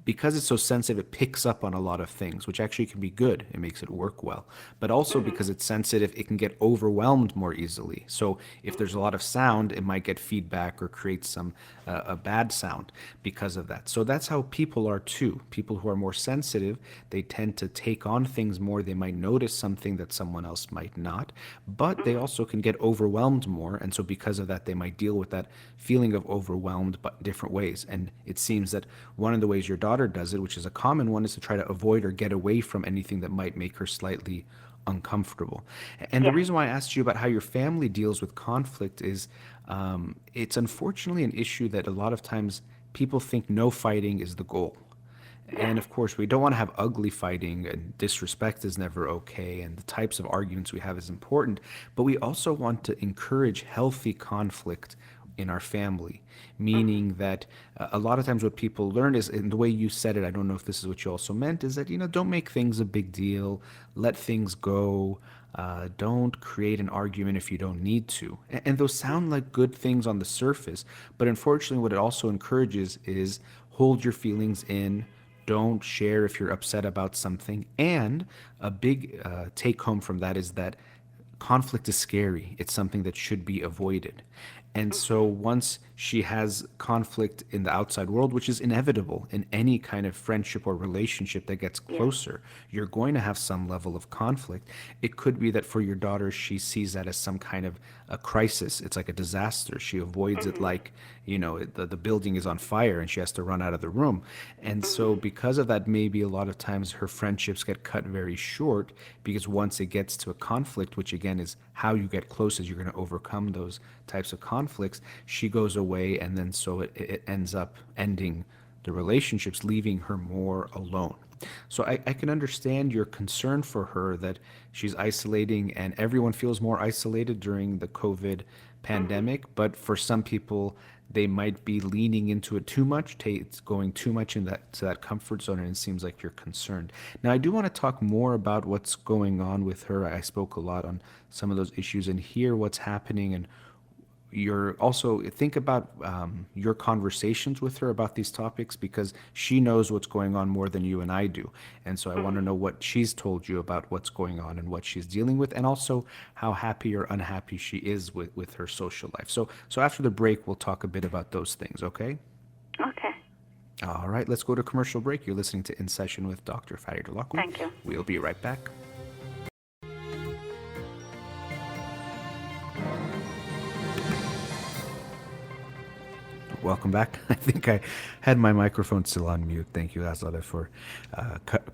Because it's so sensitive, it picks up on a lot of things, which actually can be good. It makes it work well. But also because it's sensitive, it can get overwhelmed more easily. So if there's a lot of sound, it might get feedback or create some a bad sound because of that. So that's how people are too. People who are more sensitive, they tend to take on things more. They might notice something that someone else might not, but they also can get overwhelmed more. And so because of that, they might deal with that feeling of overwhelmed but different ways. And it seems that one of the ways your daughter does it, which is a common one, is to try to avoid or get away from anything that might make her slightly uncomfortable. And the Yeah. reason why I asked you about how your family deals with conflict is it's unfortunately an issue that a lot of times people think no fighting is the goal. And Yeah. of course, we don't want to have ugly fighting, and disrespect is never okay, and the types of arguments we have is important. But we also want to encourage healthy conflict in our family, meaning that a lot of times what people learn is, in the way you said it, I don't know if this is what you also meant, is that, don't make things a big deal, let things go. Don't create an argument if you don't need to. And those sound like good things on the surface, but unfortunately, what it also encourages is hold your feelings in. Don't share if you're upset about something. And a big take home from that is that conflict is scary. It's something that should be avoided. And so once she has conflict in the outside world, which is inevitable in any kind of friendship or relationship that gets Yeah. closer, you're going to have some level of conflict. It could be that for your daughter, she sees that as some kind of a crisis. It's like a disaster. She avoids it like, the building is on fire and she has to run out of the room. And so because of that, maybe a lot of times her friendships get cut very short because once it gets to a conflict, which again is how you get close, is you're going to overcome those types of conflicts, she goes away, and then so it ends up ending the relationships, leaving her more alone. So I can understand your concern for her that she's isolating and everyone feels more isolated during the COVID pandemic. But for some people, they might be leaning into it too much, it's going too much in that comfort zone, and it seems like you're concerned. Now, I do want to talk more about what's going on with her. I spoke a lot on some of those issues and hear what's happening, and you're also think about your conversations with her about these topics, because she knows what's going on more than you and I do. And so I want to know what she's told you about what's going on and what she's dealing with, and also how happy or unhappy she is with her social life. So after the break, we'll talk a bit about those things, okay? Okay. All right, let's go to commercial break. You're listening to In Session with Dr. Farid Holakouee. Thank you. We'll be right back. Welcome back. I think I had my microphone still on mute. Thank you, Azada, for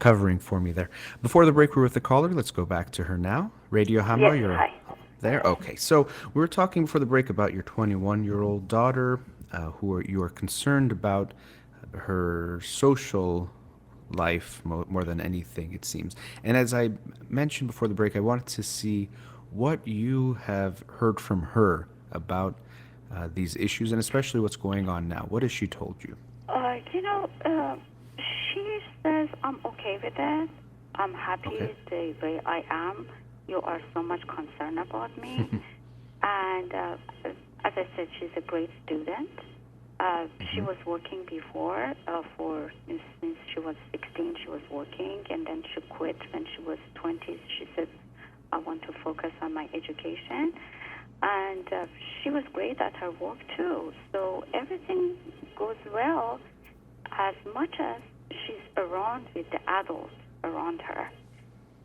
covering for me there. Before the break, we're with the caller. Let's go back to her now. Radio Hamra, Yes, you're hi. there? Okay. So we were talking before the break about your 21-year-old daughter, you are concerned about her social life more than anything, it seems. And as I mentioned before the break, I wanted to see what you have heard from her about these issues, and especially what's going on now. What has she told you? She says, I'm okay with it. I'm happy Okay. the way I am. You are so much concerned about me. And as I said, she's a great student. She was working before since she was 16, she was working, and then she quit when she was 20. She said, I want to focus on my education. And she was great at her work, too. So everything goes well as much as she's around with the adults around her.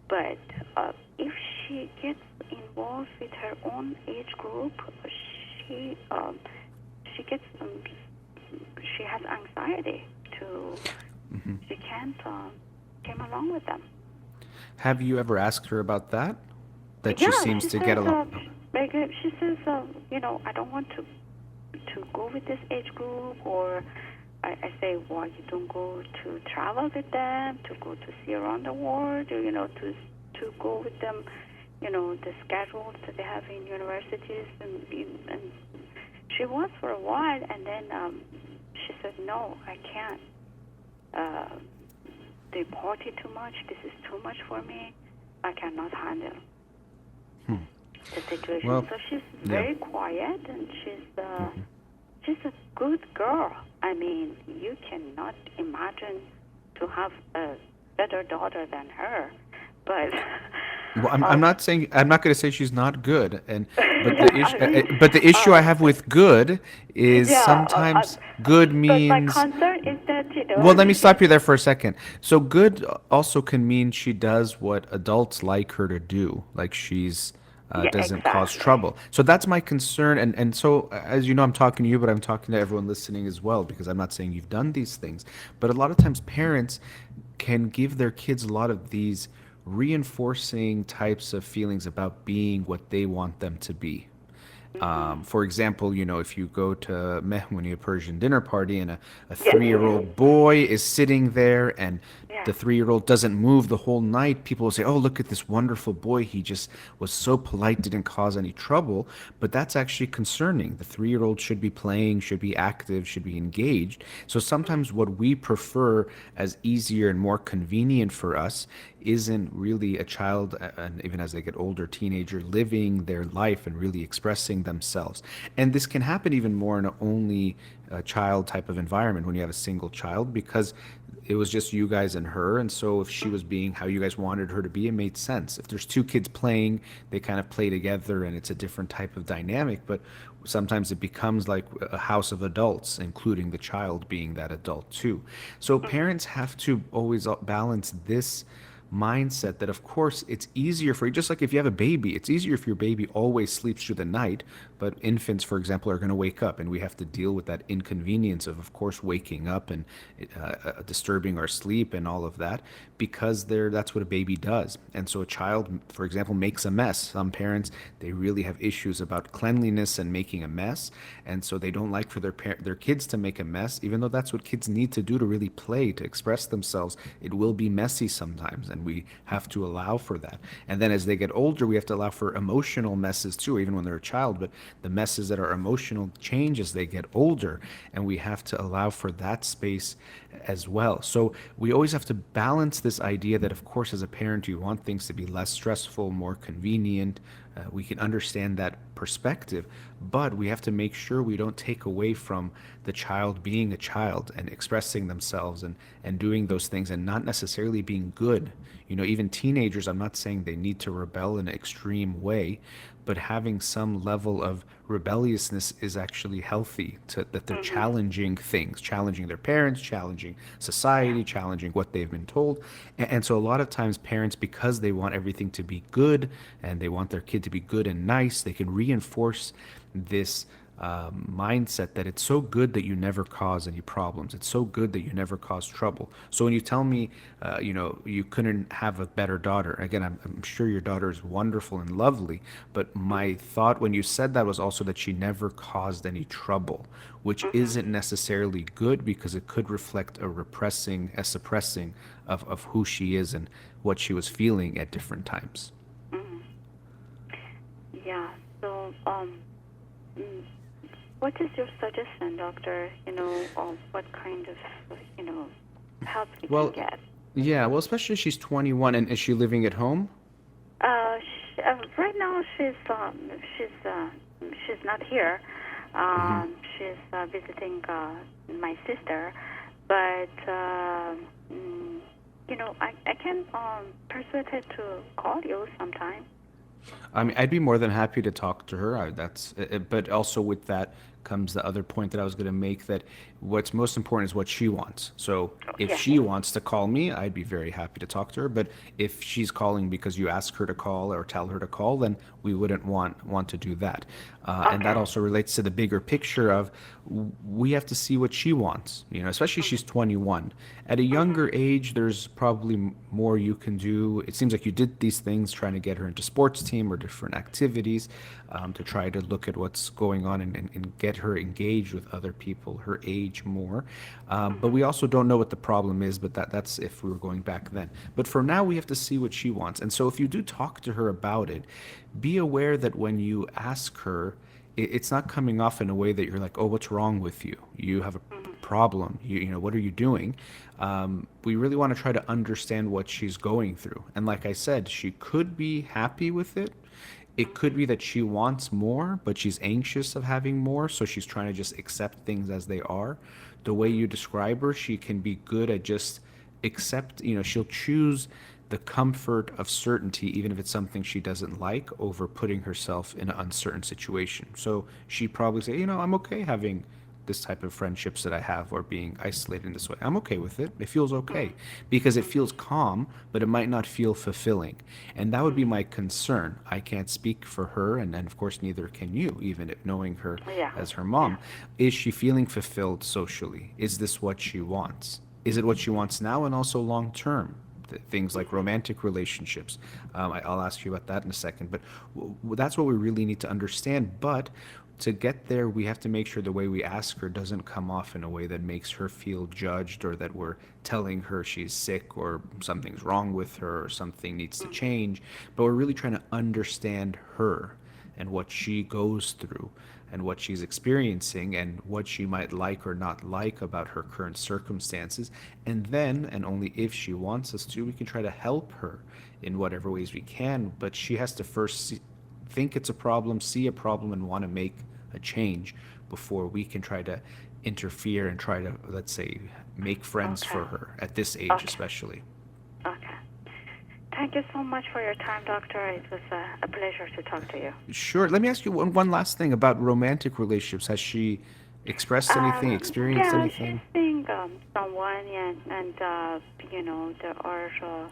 But if she gets involved with her own age group, she gets she has anxiety to she can't come along with them. Have you ever asked her about that? That Yeah, she seems she to says, get along. she says, I don't want to go with this age group, or I say, why you don't go to travel with them, to go to see around the world, or, to go with them, the schedules that they have in universities, and she was for a while, and then she said, no, I can't. They party too much. This is too much for me. I cannot handle the situation. Well, So she's very quiet, and she's a good girl. I mean, you cannot imagine to have a better daughter than her. But Well, I'm not saying, I'm not going to say she's not good, but the issue I have with good is sometimes good but my means. concern is that Well, let me stop you there for a second. So good also can mean she does what adults like her to do, like she's doesn't cause exactly. trouble. So that's my concern, and so as you know, I'm talking to you, but I'm talking to everyone listening as well, because I'm not saying you've done these things, but a lot of times parents can give their kids a lot of these reinforcing types of feelings about being what they want them to be. For example, if you go to Mehmouni, a Persian dinner party, and a Yes. 3-year-old boy is sitting there, and Yeah. the 3-year-old doesn't move the whole night, people will say, "Oh, look at this wonderful boy. He just was so polite, didn't cause any trouble." But that's actually concerning. The 3-year-old should be playing, should be active, should be engaged. So sometimes what we prefer as easier and more convenient for us isn't really a child, and even as they get older, teenager, living their life and really expressing themselves. And this can happen even more in an only child type of environment when you have a single child, because it was just you guys and her. And so if she was being how you guys wanted her to be, it made sense. If there's two kids playing, they kind of play together and it's a different type of dynamic. But sometimes it becomes like a house of adults, including the child being that adult too. So parents have to always balance this mindset that, of course, it's easier for you, just like if you have a baby, it's easier if your baby always sleeps through the night. But infants, for example, are going to wake up, and we have to deal with that inconvenience of course, waking up and disturbing our sleep and all of that, because that's what a baby does. And so a child, for example, makes a mess. Some parents, they really have issues about cleanliness and making a mess, and so they don't like for their kids to make a mess, even though that's what kids need to do to really play, to express themselves. It will be messy sometimes, and we have to allow for that. And then as they get older, we have to allow for emotional messes too, even when they're a child. But the messes that are emotional change as they get older, and we have to allow for that space as well. So we always have to balance this idea that, of course, as a parent, you want things to be less stressful, more convenient. We can understand that perspective, but we have to make sure we don't take away from the child being a child and expressing themselves and doing those things, and not necessarily being good. Even teenagers, I'm not saying they need to rebel in an extreme way, but having some level of rebelliousness is actually healthy, that they're challenging things, challenging their parents, challenging society, challenging what they've been told. And so a lot of times parents, because they want everything to be good and they want their kid to be good and nice, they can reinforce this mindset that it's so good that you never cause any problems. It's so good that you never cause trouble. So when you tell me, you couldn't have a better daughter, again, I'm sure your daughter is wonderful and lovely, but my thought when you said that was also that she never caused any trouble, which isn't necessarily good, because it could reflect a suppressing of who she is and what she was feeling at different times. Yeah. So, mm, what is your suggestion, doctor? Of what kind of, help we Well, can get? yeah, well, especially she's 21, and is she living at home? Right now, she's not here. She's visiting my sister, but I can persuade her to call you sometime. I mean, I'd be more than happy to talk to her. But also with that comes the other point that I was going to make, that what's most important is what she wants. So if Yeah. she wants to call me, I'd be very happy to talk to her. But if she's calling because you ask her to call or tell her to call, then we wouldn't want to do that. And that Okay. also relates to the bigger picture of we have to see what she wants, especially she's 21. At a younger age, there's probably more you can do. It seems like you did these things trying to get her into sports team or different activities, to try to look at what's going on and get her engaged with other people her age more. But we also don't know what the problem is, but that's if we were going back then. But for now, we have to see what she wants. And so if you do talk to her about it, be aware that when you ask her, it's not coming off in a way that you're like, "Oh, what's wrong with you? You have a problem. What are you doing?" We really want to try to understand what she's going through. And like I said, she could be happy with it. It could be that she wants more, but she's anxious of having more, so she's trying to just accept things as they are. The way you describe her, she can be good at just accept, she'll choose the comfort of certainty, even if it's something she doesn't like, over putting herself in an uncertain situation. So she'd probably say, I'm okay having this type of friendships that I have, or being isolated in this way. I'm okay with it. It feels okay because it feels calm, but it might not feel fulfilling. And that would be my concern. I can't speak for her, and of course, neither can you, even if knowing her Yeah. as her mom. Is she feeling fulfilled socially? Is this what she wants? Is it what she wants now and also long term? things like romantic relationships. I'll ask you about that in a second, but that's what we really need to understand. But to get there, we have to make sure the way we ask her doesn't come off in a way that makes her feel judged, or that we're telling her she's sick or something's wrong with her or something needs to change. But we're really trying to understand her and what she goes through and what she's experiencing and what she might like or not like about her current circumstances. And then, and only if she wants us to, we can try to help her in whatever ways we can. But she has to first think it's a problem, see a problem, and want to make a change before we can try to interfere and try to, let's say, make friends for her at this age, especially. Okay. Thank you so much for your time, doctor. It was a pleasure to talk to you. Sure. Let me ask you one last thing about romantic relationships. Has she expressed anything, experienced anything? She's seeing someone, and they are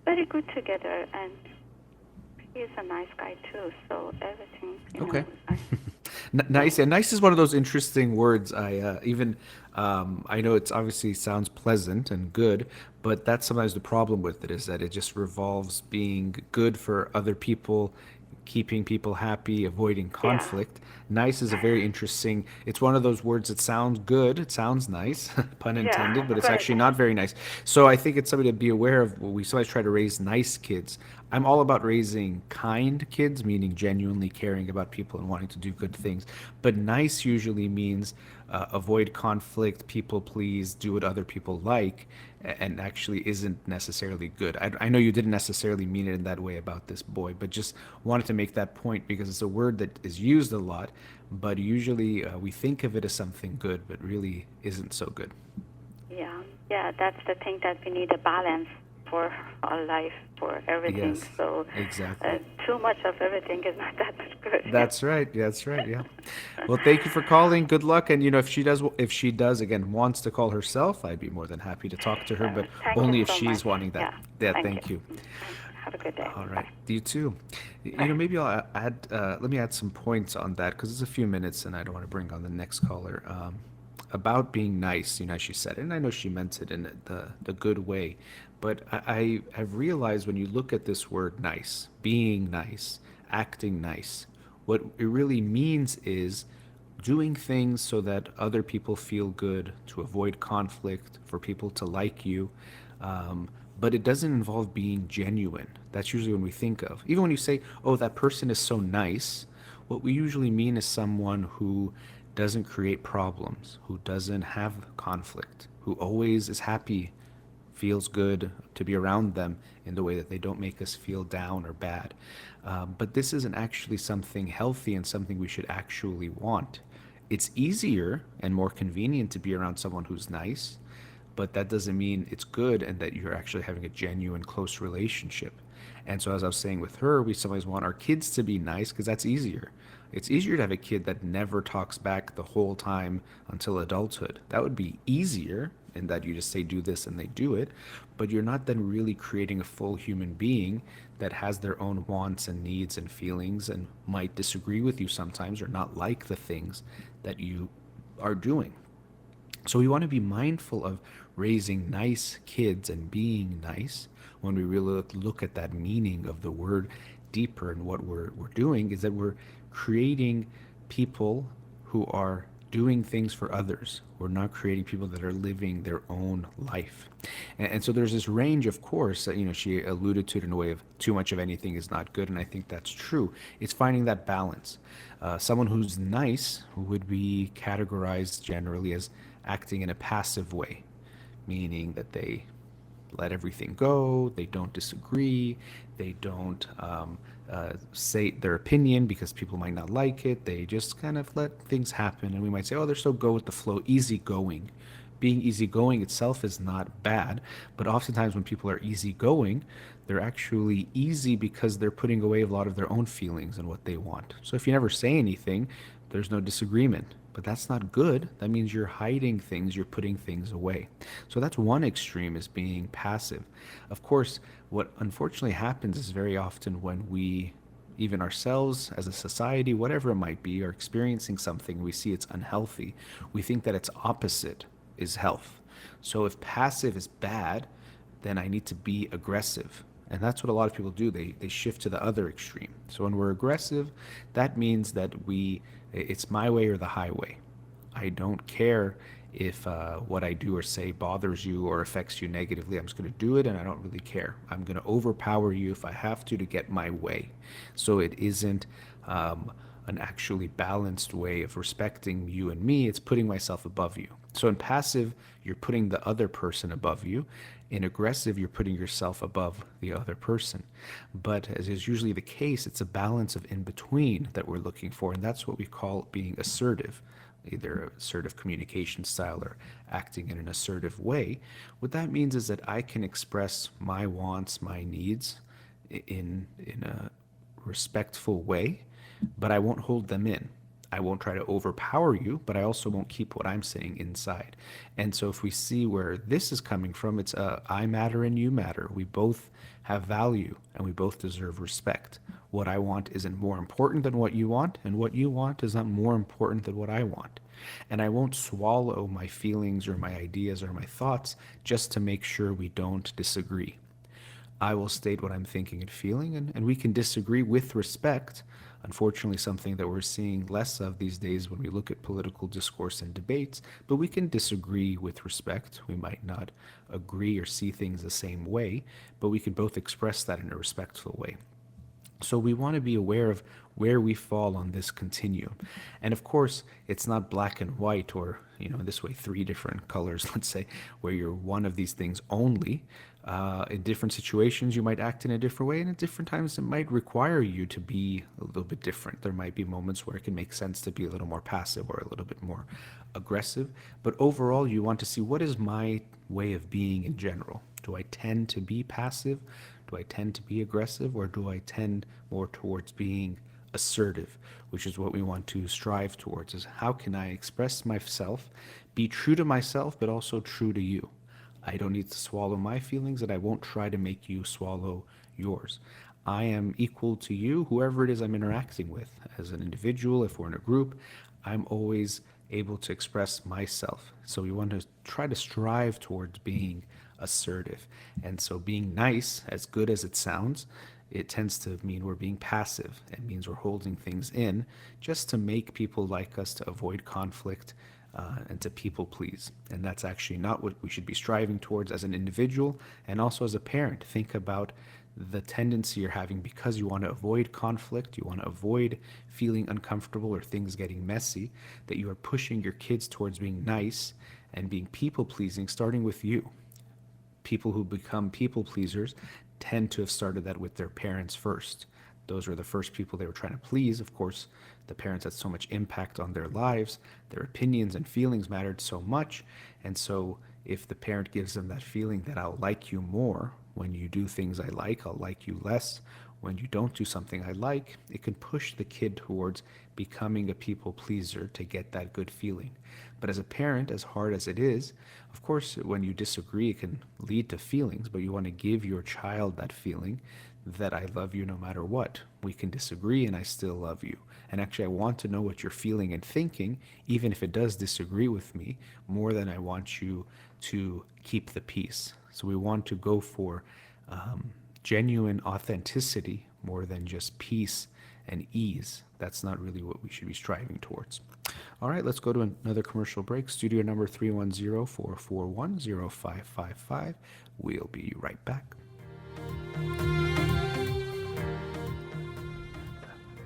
very good together, and he's a nice guy too. So everything. Okay. Nice. Yeah, nice is one of those interesting words. I know it's obviously sounds pleasant and good, but that's sometimes the problem with it, is that it just revolves being good for other people, keeping people happy, avoiding conflict. Nice is a very interesting, it's one of those words that sounds good, it sounds nice, pun intended, but it's actually not very nice. So I think it's something to be aware of. We sometimes try to raise nice kids. I'm all about raising kind kids, meaning genuinely caring about people and wanting to do good things. But nice usually means avoid conflict, people please, do what other people like, and actually isn't necessarily good. I know you didn't necessarily mean it in that way about this boy, but just wanted to make that point because it's a word that is used a lot, but usually we think of it as something good, but really isn't so good. Yeah, that's the thing, that we need a balance for our life, for everything. Yes, so exactly. Too much of everything is not that much good. That's right. Yeah. Well, thank you for calling. Good luck. And if she does again wants to call herself, I'd be more than happy to talk to her, but only if she's wanting that. Yeah. Thank you. Have a good day. All right. You too. Maybe I'll add. Let me add some points on that because it's a few minutes, and I don't want to bring on the next caller. About being nice, she said it, and I know she meant it in the good way, but I have realized when you look at this word nice, being nice, acting nice, what it really means is doing things so that other people feel good, to avoid conflict, for people to like you, but it doesn't involve being genuine. That's usually when we think of, even when you say, oh, that person is so nice, what we usually mean is someone who doesn't create problems, who doesn't have conflict, who always is happy, feels good to be around them in the way that they don't make us feel down or bad. But this isn't actually something healthy and something we should actually want. It's easier and more convenient to be around someone who's nice, but that doesn't mean it's good and that you're actually having a genuine, close relationship. And so as I was saying with her, we sometimes want our kids to be nice because that's easier. It's easier to have a kid that never talks back the whole time until adulthood. That would be easier in that you just say do this and they do it, but you're not then really creating a full human being that has their own wants and needs and feelings and might disagree with you sometimes or not like the things that you are doing. So we want to be mindful of raising nice kids and being nice when we really look at that meaning of the word deeper. And what we're doing is that we're creating people who are doing things for others. We're not creating people that are living their own life. And so there's this range, of course, that, she alluded to it in a way of too much of anything is not good. And I think that's true. It's finding that balance. Someone who's nice would be categorized generally as acting in a passive way, meaning that they let everything go, they don't disagree, they don't say their opinion because people might not like it, they just kind of let things happen. And we might say, oh, they're so go with the flow, easygoing. Being easygoing itself is not bad, but oftentimes when people are easygoing, they're actually easy because they're putting away a lot of their own feelings and what they want. So if you never say anything, there's no disagreement. But that's not good. That means you're hiding things, you're putting things away. So that's one extreme, is being passive. Of course, what unfortunately happens is very often when we, even ourselves as a society, whatever it might be, are experiencing something, we see it's unhealthy, we think that its opposite is health. So if passive is bad, then I need to be aggressive. And that's what a lot of people do. They shift to the other extreme. So when we're aggressive, that means that it's my way or the highway. I don't care if what I do or say bothers you or affects you negatively. I'm just going to do it and I don't really care. I'm going to overpower you if I have to get my way. So it isn't an actually balanced way of respecting you and me. It's putting myself above you. So in passive, you're putting the other person above you. In aggressive, you're putting yourself above the other person. But as is usually the case, it's a balance of in between that we're looking for. And that's what we call being assertive, either assertive communication style or acting in an assertive way. What that means is that I can express my wants, my needs in a respectful way, but I won't hold them in. I won't try to overpower you, but I also won't keep what I'm saying inside. And so if we see where this is coming from, it's I matter and you matter. We both have value and we both deserve respect. What I want isn't more important than what you want, and what you want is not more important than what I want. And I won't swallow my feelings or my ideas or my thoughts just to make sure we don't disagree. I will state what I'm thinking and feeling, and we can disagree with respect. Unfortunately, something that we're seeing less of these days when we look at political discourse and debates, but we can disagree with respect. We might not agree or see things the same way, but we can both express that in a respectful way. So we want to be aware of where we fall on this continuum. And of course, it's not black and white or, in this way, three different colors, let's say, where you're one of these things only. In different situations, you might act in a different way, and at different times, it might require you to be a little bit different. There might be moments where it can make sense to be a little more passive or a little bit more aggressive. But overall, you want to see, what is my way of being in general? Do I tend to be passive? Do I tend to be aggressive, or do I tend more towards being assertive, which is what we want to strive towards, is how can I express myself, be true to myself, but also true to you. I don't need to swallow my feelings, and I won't try to make you swallow yours. I am equal to you, whoever it is I'm interacting with. As an individual, if we're in a group, I'm always able to express myself. So we want to try to strive towards being assertive. And so being nice, as good as it sounds, it tends to mean we're being passive. It means we're holding things in just to make people like us, to avoid conflict, and to people please. And that's actually not what we should be striving towards as an individual and also as a parent. Think about the tendency you're having because you want to avoid conflict, you want to avoid feeling uncomfortable or things getting messy, that you are pushing your kids towards being nice and being people pleasing, starting with you. People who become people pleasers tend to have started that with their parents first. Those were the first people they were trying to please. Of course, the parents had so much impact on their lives. Their opinions and feelings mattered so much. And so if the parent gives them that feeling that I'll like you more when you do things I like, I'll like you less when you don't do something I like, it can push the kid towards becoming a people pleaser to get that good feeling. But as a parent, as hard as it is, of course, when you disagree, it can lead to feelings, but you want to give your child that feeling that I love you no matter what. We can disagree and I still love you. And actually, I want to know what you're feeling and thinking, even if it does disagree with me, more than I want you to keep the peace. So we want to go for genuine authenticity more than just peace and ease. That's not really what we should be striving towards. All right, let's go to another commercial break. Studio number 310-441-0555. We'll be right back.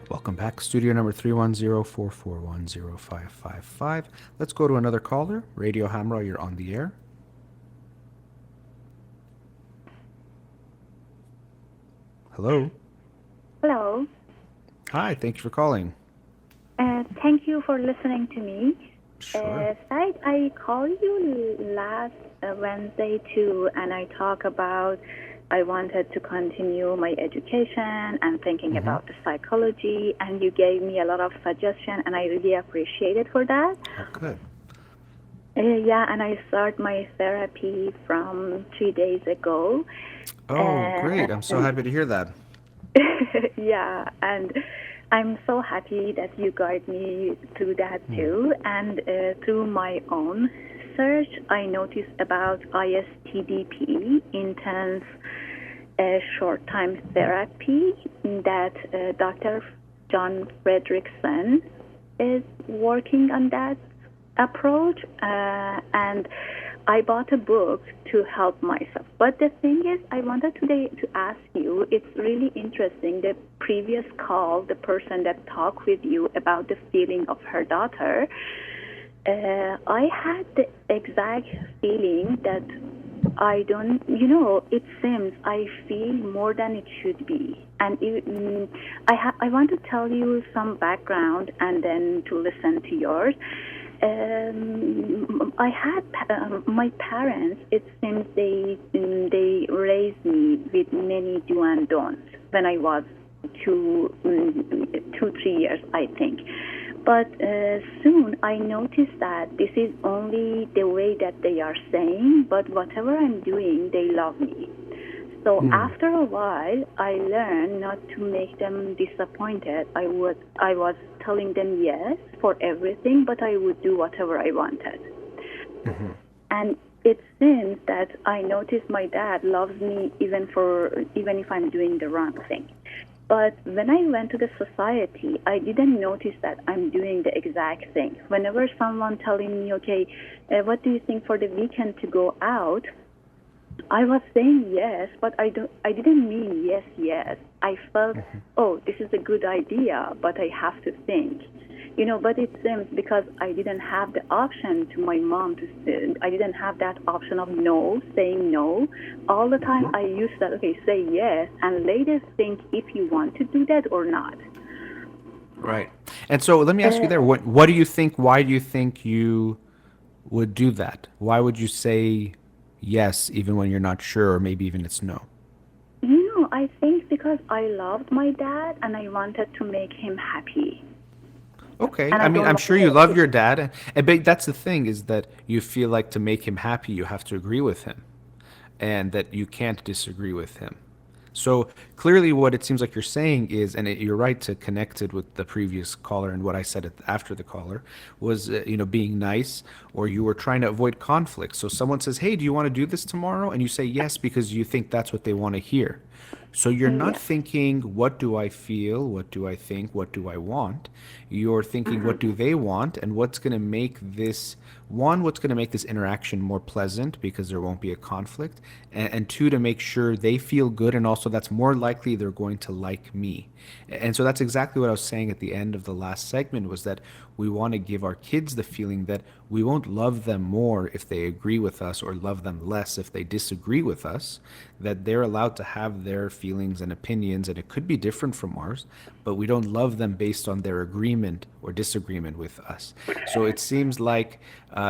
Welcome back. Studio number 310-441-0555. Let's go to another caller. Radio Hamra, you're on the air. Hello. Hello. Hi, thank you for calling. Thank you for listening to me. Sure. Said I called you last Wednesday too, and I talk about I wanted to continue my education and thinking about the psychology, and you gave me a lot of suggestions, and I really appreciate it for that. Oh, good. Yeah, and I start my therapy from 3 days ago. Oh, great. I'm so happy to hear that. Yeah, and I'm so happy that you guide me through that too, and through my own research, I noticed about ISTDP, intense short-time therapy, that Dr. John Fredrickson is working on that approach, and I bought a book to help myself. But the thing is, I wanted today to ask you, it's really interesting, the previous call, the person that talked with you about the feeling of her daughter, I had the exact feeling that I don't, it seems I feel more than it should be. And I want to tell you some background and then to listen to yours. I had my parents. It seems they raised me with many do and don'ts when I was 2-3 years, I think. But soon I noticed that this is only the way that they are saying. But whatever I'm doing, they love me. So after a while, I learned not to make them disappointed. I was telling them yes for everything, but I would do whatever I wanted. Mm-hmm. And it seems that I noticed my dad loves me even if I'm doing the wrong thing. But when I went to the society, I didn't notice that I'm doing the exact thing. Whenever someone telling me, okay, what do you think for the weekend to go out? I was saying yes, but I didn't mean yes. I felt, oh, this is a good idea, but I have to think. But it seems because I didn't have the option to my mom I didn't have that option of saying no. All the time I used that, okay, say yes, and later think if you want to do that or not. Right. And so let me ask you there, what do you think, why do you think you would do that? Why would you say yes even when you're not sure, or maybe even it's no? I think because I loved my dad and I wanted to make him happy. Okay. I mean, I'm sure you love your dad. But that's the thing, is that you feel like to make him happy, you have to agree with him, and that you can't disagree with him. So clearly what it seems like you're saying is, and you're right to connect it with the previous caller and what I said after the caller, was, being nice, or you were trying to avoid conflict. So someone says, hey, do you want to do this tomorrow? And you say yes because you think that's what they want to hear. So you're not thinking, what do I feel? What do I think? What do I want? You're thinking, what do they want? And what's going to make this, one, what's going to make this interaction more pleasant because there won't be a conflict. And two, to make sure they feel good. And also that's more likely they're going to like me. And so that's exactly what I was saying at the end of the last segment, was that we want to give our kids the feeling that we won't love them more if they agree with us, or love them less if they disagree with us, that they're allowed to have their feelings and opinions, and it could be different from ours, but we don't love them based on their agreement or disagreement with us. So it seems like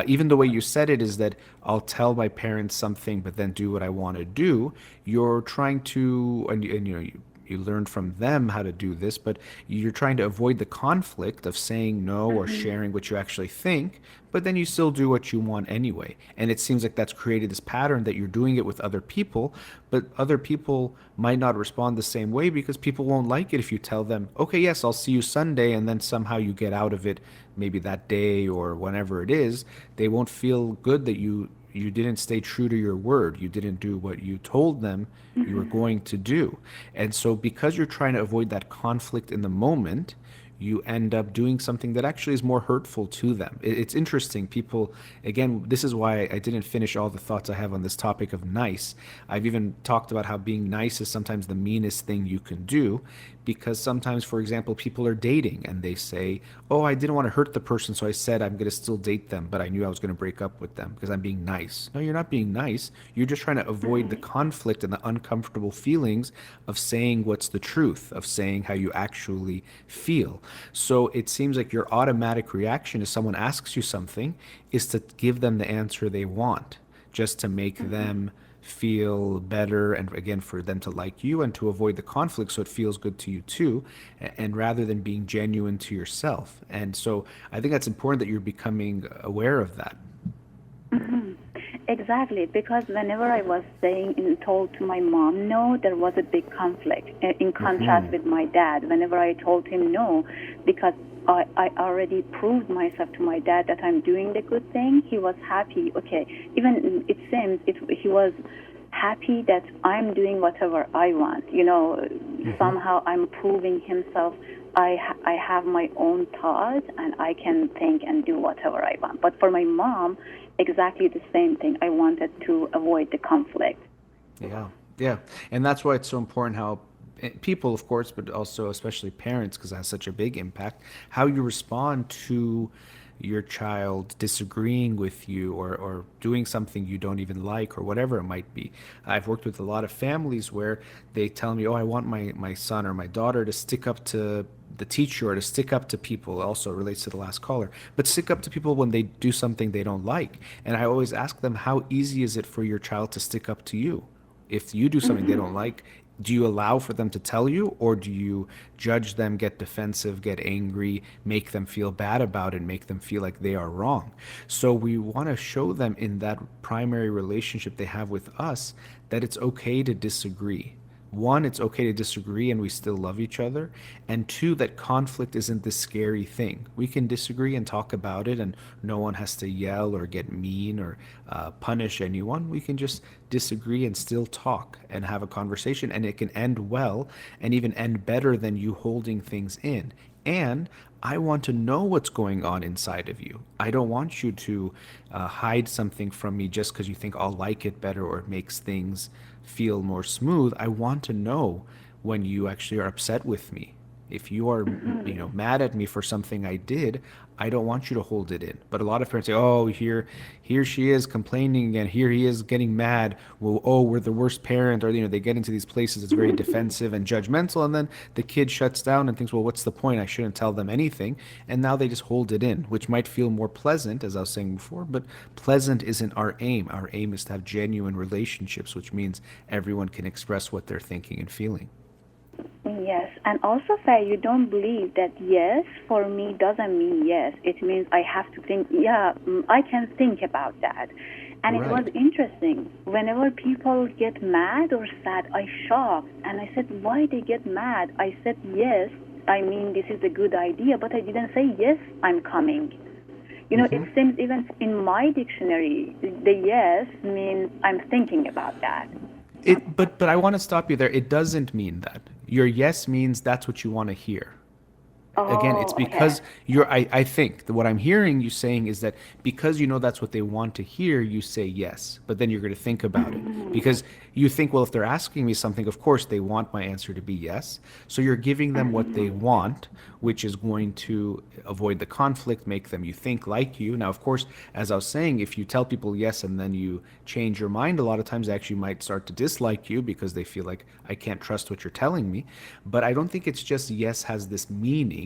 even the way you said it is that I'll tell my parents something but then do what I want to do. You're trying to, and you learned from them how to do this, but you're trying to avoid the conflict of saying no or sharing what you actually think, but then you still do what you want anyway. And it seems like that's created this pattern that you're doing it with other people, but other people might not respond the same way because people won't like it if you tell them, okay, yes, I'll see you Sunday, and then somehow you get out of it maybe that day or whenever it is. They won't feel good that you didn't stay true to your word. You didn't do what you told them you were going to do. And so because you're trying to avoid that conflict in the moment, you end up doing something that actually is more hurtful to them. It's interesting. People, again, this is why I didn't finish all the thoughts I have on this topic of nice. I've even talked about how being nice is sometimes the meanest thing you can do, because sometimes, for example, people are dating and they say, oh, I didn't want to hurt the person, so I said I'm going to still date them, but I knew I was going to break up with them because I'm being nice. No, you're not being nice. You're just trying to avoid the conflict and the uncomfortable feelings of saying what's the truth, of saying how you actually feel. So it seems like your automatic reaction if someone asks you something is to give them the answer they want, just to make them feel better, and again for them to like you and to avoid the conflict so it feels good to you too, and rather than being genuine to yourself. And so I think that's important that you're becoming aware of that. Exactly, because whenever I was saying and told to my mom no, there was a big conflict. In contrast with my dad, whenever I told him no, because I already proved myself to my dad that I'm doing the good thing. He was happy. Okay, even it seems he was happy that I'm doing whatever I want. Somehow I'm proving himself. I have my own thoughts and I can think and do whatever I want. But for my mom, exactly the same thing. I wanted to avoid the conflict. Yeah, yeah. And that's why it's so important how people, of course, but also especially parents, because it has such a big impact, how you respond to your child disagreeing with you or doing something you don't even like or whatever it might be. I've worked with a lot of families where they tell me, oh, I want my son or my daughter to stick up to the teacher or to stick up to people. Also relates to the last caller, but stick up to people when they do something they don't like. And I always ask them, how easy is it for your child to stick up to you? If you do something they don't like, do you allow for them to tell you, or do you judge them, get defensive, get angry, make them feel bad about it, make them feel like they are wrong? So we want to show them in that primary relationship they have with us that it's okay to disagree. One, it's okay to disagree and we still love each other. And two, that conflict isn't this scary thing. We can disagree and talk about it, and no one has to yell or get mean or punish anyone. We can just disagree and still talk and have a conversation, and it can end well and even end better than you holding things in. And I want to know what's going on inside of you. I don't want you to hide something from me just because you think I'll like it better or it makes things feel more smooth. I want to know when you actually are upset with me. If you are, mad at me for something I did, I don't want you to hold it in. But a lot of parents say, oh, here she is complaining again. Here he is getting mad. Well, oh, we're the worst parent. Or, they get into these places. It's very defensive and judgmental. And then the kid shuts down and thinks, well, what's the point? I shouldn't tell them anything. And now they just hold it in, which might feel more pleasant, as I was saying before. But pleasant isn't our aim. Our aim is to have genuine relationships, which means everyone can express what they're thinking and feeling. Yes, and also say you don't believe that yes for me doesn't mean yes. It means I have to think, I can think about that. And Right. It was interesting. Whenever people get mad or sad, I shocked. And I said, why they get mad? I said, yes, I mean, this is a good idea, but I didn't say, yes, I'm coming. It seems even in my dictionary, the yes means I'm thinking about that. But I want to stop you there. It doesn't mean that. Your yes means that's what you want to hear. Again, it's because I think that what I'm hearing you saying is that because that's what they want to hear, you say yes, but then you're going to think about it because you think, well, if they're asking me something, of course they want my answer to be yes. So you're giving them what they want, which is going to avoid the conflict, make them you think like you. Now, of course, as I was saying, if you tell people yes and then you change your mind, a lot of times they actually might start to dislike you because they feel like I can't trust what you're telling me. But I don't think it's just yes has this meaning.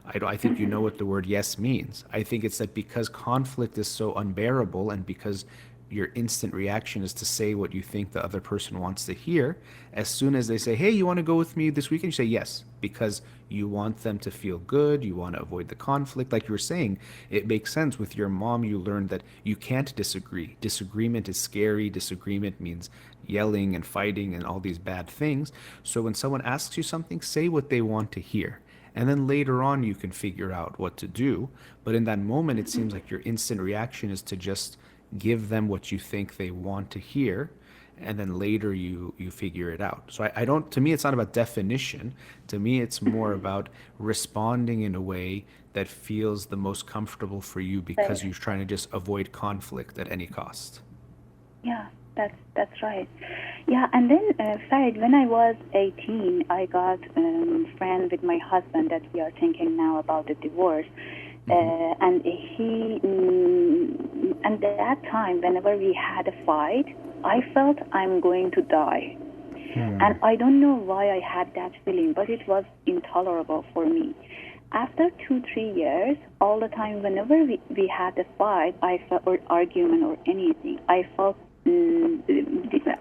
I think you know what the word yes means. I think it's that because conflict is so unbearable and because your instant reaction is to say what you think the other person wants to hear, as soon as they say, hey, you want to go with me this weekend? You say yes, because you want them to feel good. You want to avoid the conflict. Like you were saying, it makes sense. With your mom, you learned that you can't disagree. Disagreement is scary. Disagreement means yelling and fighting and all these bad things. So when someone asks you something, say what they want to hear. And then later on, you can figure out what to do. But in that moment, it seems like your instant reaction is to just give them what you think they want to hear. And then later you figure it out. So I don't, to me, it's not about definition. To me, it's more about responding in a way that feels the most comfortable for you because you're trying to just avoid conflict at any cost. Yeah, that's right. Yeah, and then, Farid, when I was 18, I got a friend with my husband that we are thinking now about the divorce. And at that time, whenever we had a fight, I felt I'm going to die. And I don't know why I had that feeling, but it was intolerable for me. After 2-3 years, all the time, whenever we had a fight, or argument or anything, I felt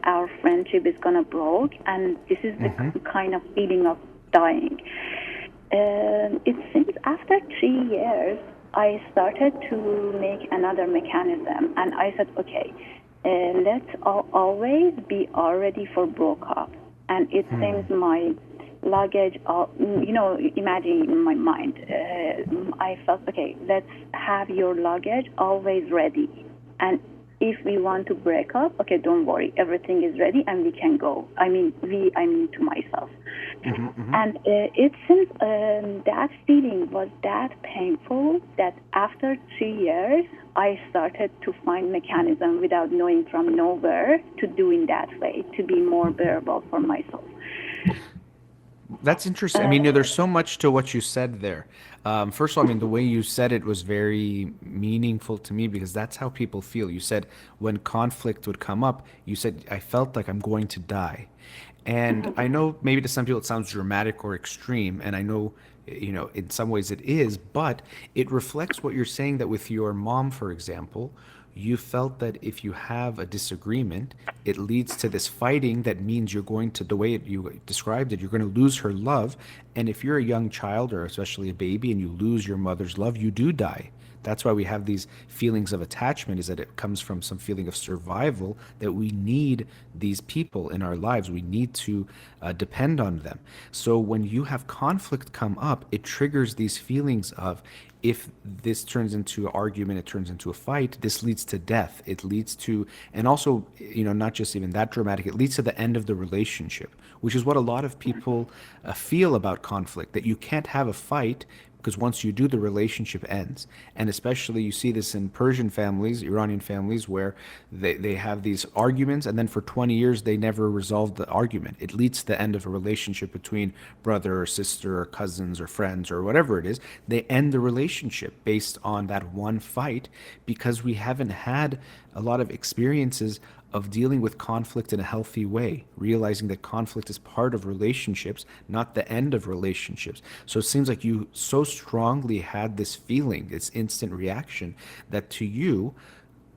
our friendship is gonna break, and this is the kind of feeling of dying. It seems after 3 years, I started to make another mechanism, and I said, okay, let's always be ready for broke up. And it seems my luggage, imagine in my mind, I felt, okay, let's have your luggage always ready. And if we want to break up, okay, don't worry, everything is ready and we can go. I mean to myself. And it seems that feeling was that painful that after 3 years, I started to find mechanism without knowing from nowhere to do in that way, to be more bearable for myself. That's interesting. I mean, there's so much to what you said there. First of all, I mean, the way you said it was very meaningful to me because that's how people feel. You said when conflict would come up, you said, I felt like I'm going to die. And I know maybe to some people it sounds dramatic or extreme, and I know, in some ways it is, but it reflects what you're saying that with your mom, for example, you felt that if you have a disagreement, it leads to this fighting that means you're going to, the way you described it, you're going to lose her love. And if you're a young child or especially a baby and you lose your mother's love, you do die. That's why we have these feelings of attachment, is that it comes from some feeling of survival, that we need these people in our lives. We need to depend on them. So when you have conflict come up, it triggers these feelings of, if this turns into an argument, it turns into a fight, this leads to death. It leads to, and also, not just even that dramatic, it leads to the end of the relationship, which is what a lot of people feel about conflict, that you can't have a fight because once you do, the relationship ends. And especially you see this in Persian families, Iranian families, where they have these arguments and then for 20 years they never resolve the argument. It leads to the end of a relationship between brother or sister or cousins or friends or whatever it is. They end the relationship based on that one fight because we haven't had a lot of experiences of dealing with conflict in a healthy way, realizing that conflict is part of relationships, not the end of relationships. So it seems like you so strongly had this feeling, this instant reaction, that to you,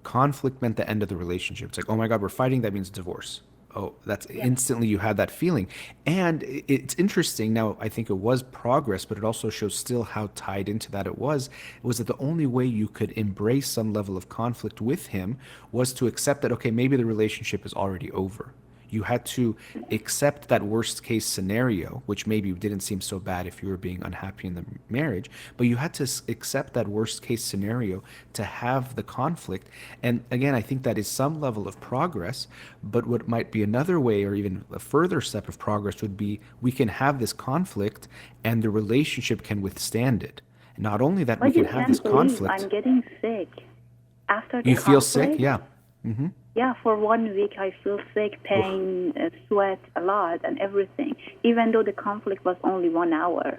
conflict meant the end of the relationship. It's like, oh my God, we're fighting, that means divorce. Oh, that's instantly you had that feeling. And it's interesting. Now, I think it was progress, but it also shows still how tied into that it was that the only way you could embrace some level of conflict with him was to accept that, okay, maybe the relationship is already over. You had to accept that worst case scenario, which maybe didn't seem so bad if you were being unhappy in the marriage, but you had to accept that worst case scenario to have the conflict. And again, I think that is some level of progress, but what might be another way or even a further step of progress would be we can have this conflict and the relationship can withstand it. Not only that, we But you can have can't this believe conflict. I'm getting sick after the You feel sick? conflict. Yeah. Yeah, for 1 week I feel sick, pain, sweat a lot and everything, even though the conflict was only 1 hour.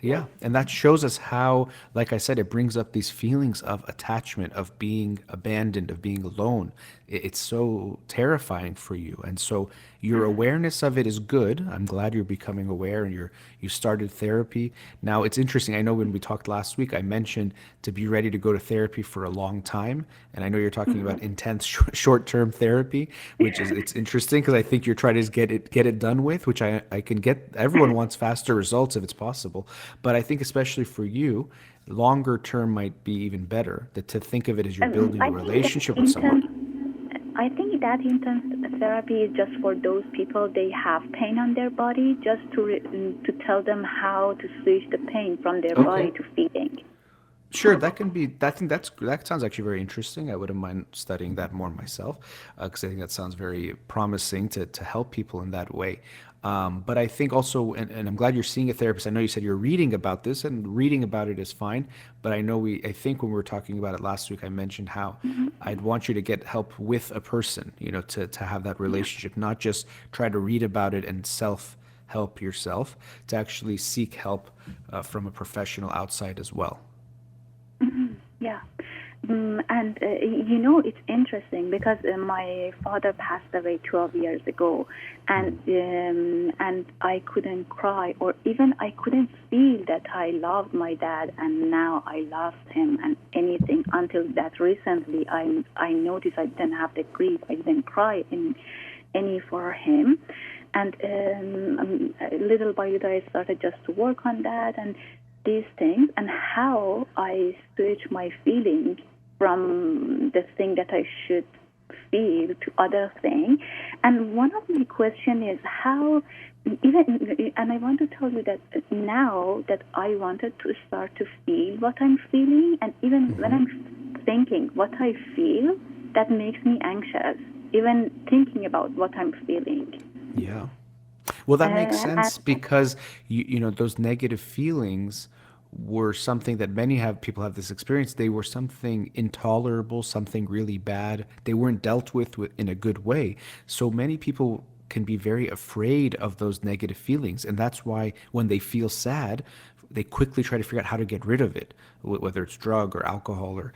Yeah, and that shows us how, like I said, it brings up these feelings of attachment, of being abandoned, of being alone. It's so terrifying for you. And so your awareness of it is good. I'm glad you're becoming aware and you started therapy. Now, it's interesting. I know when we talked last week, I mentioned to be ready to go to therapy for a long time. And I know you're talking about intense short-term therapy, which is, it's interesting because I think you're trying to get it done with, which I can get. Everyone wants faster results if it's possible. But I think especially for you, longer term might be even better. That to think of it as you're building a relationship with someone. I think that intense therapy is just for those people, they have pain on their body, just to tell them how to switch the pain from their body to feeling. Sure, that can be. I think that sounds actually very interesting. I wouldn't mind studying that more myself, because I think that sounds very promising to help people in that way. But I think also, and I'm glad you're seeing a therapist. I know you said you're reading about this, and reading about it is fine. But I think when we were talking about it last week, I mentioned how I'd want you to get help with a person, to have that relationship, not just try to read about it and self-help yourself, to actually seek help from a professional outside as well. Yeah. And it's interesting because my father passed away 12 years ago, and I couldn't cry, or even I couldn't feel that I loved my dad and now I lost him and anything, until that recently I noticed I didn't have the grief, I didn't cry any for him. And little by little I started just to work on that and these things, and how I switch my feeling from the thing that I should feel to other thing. And one of my question is how, even, and I want to tell you that now that I wanted to start to feel what I'm feeling, and even when I'm thinking what I feel, that makes me anxious, even thinking about what I'm feeling. Yeah. Well, that makes And sense because you know those negative feelings were something that many have people have this experience. They were something intolerable, something really bad. They weren't dealt with in a good way. So many people can be very afraid of those negative feelings, and that's why when they feel sad, they quickly try to figure out how to get rid of it, whether it's drug or alcohol, or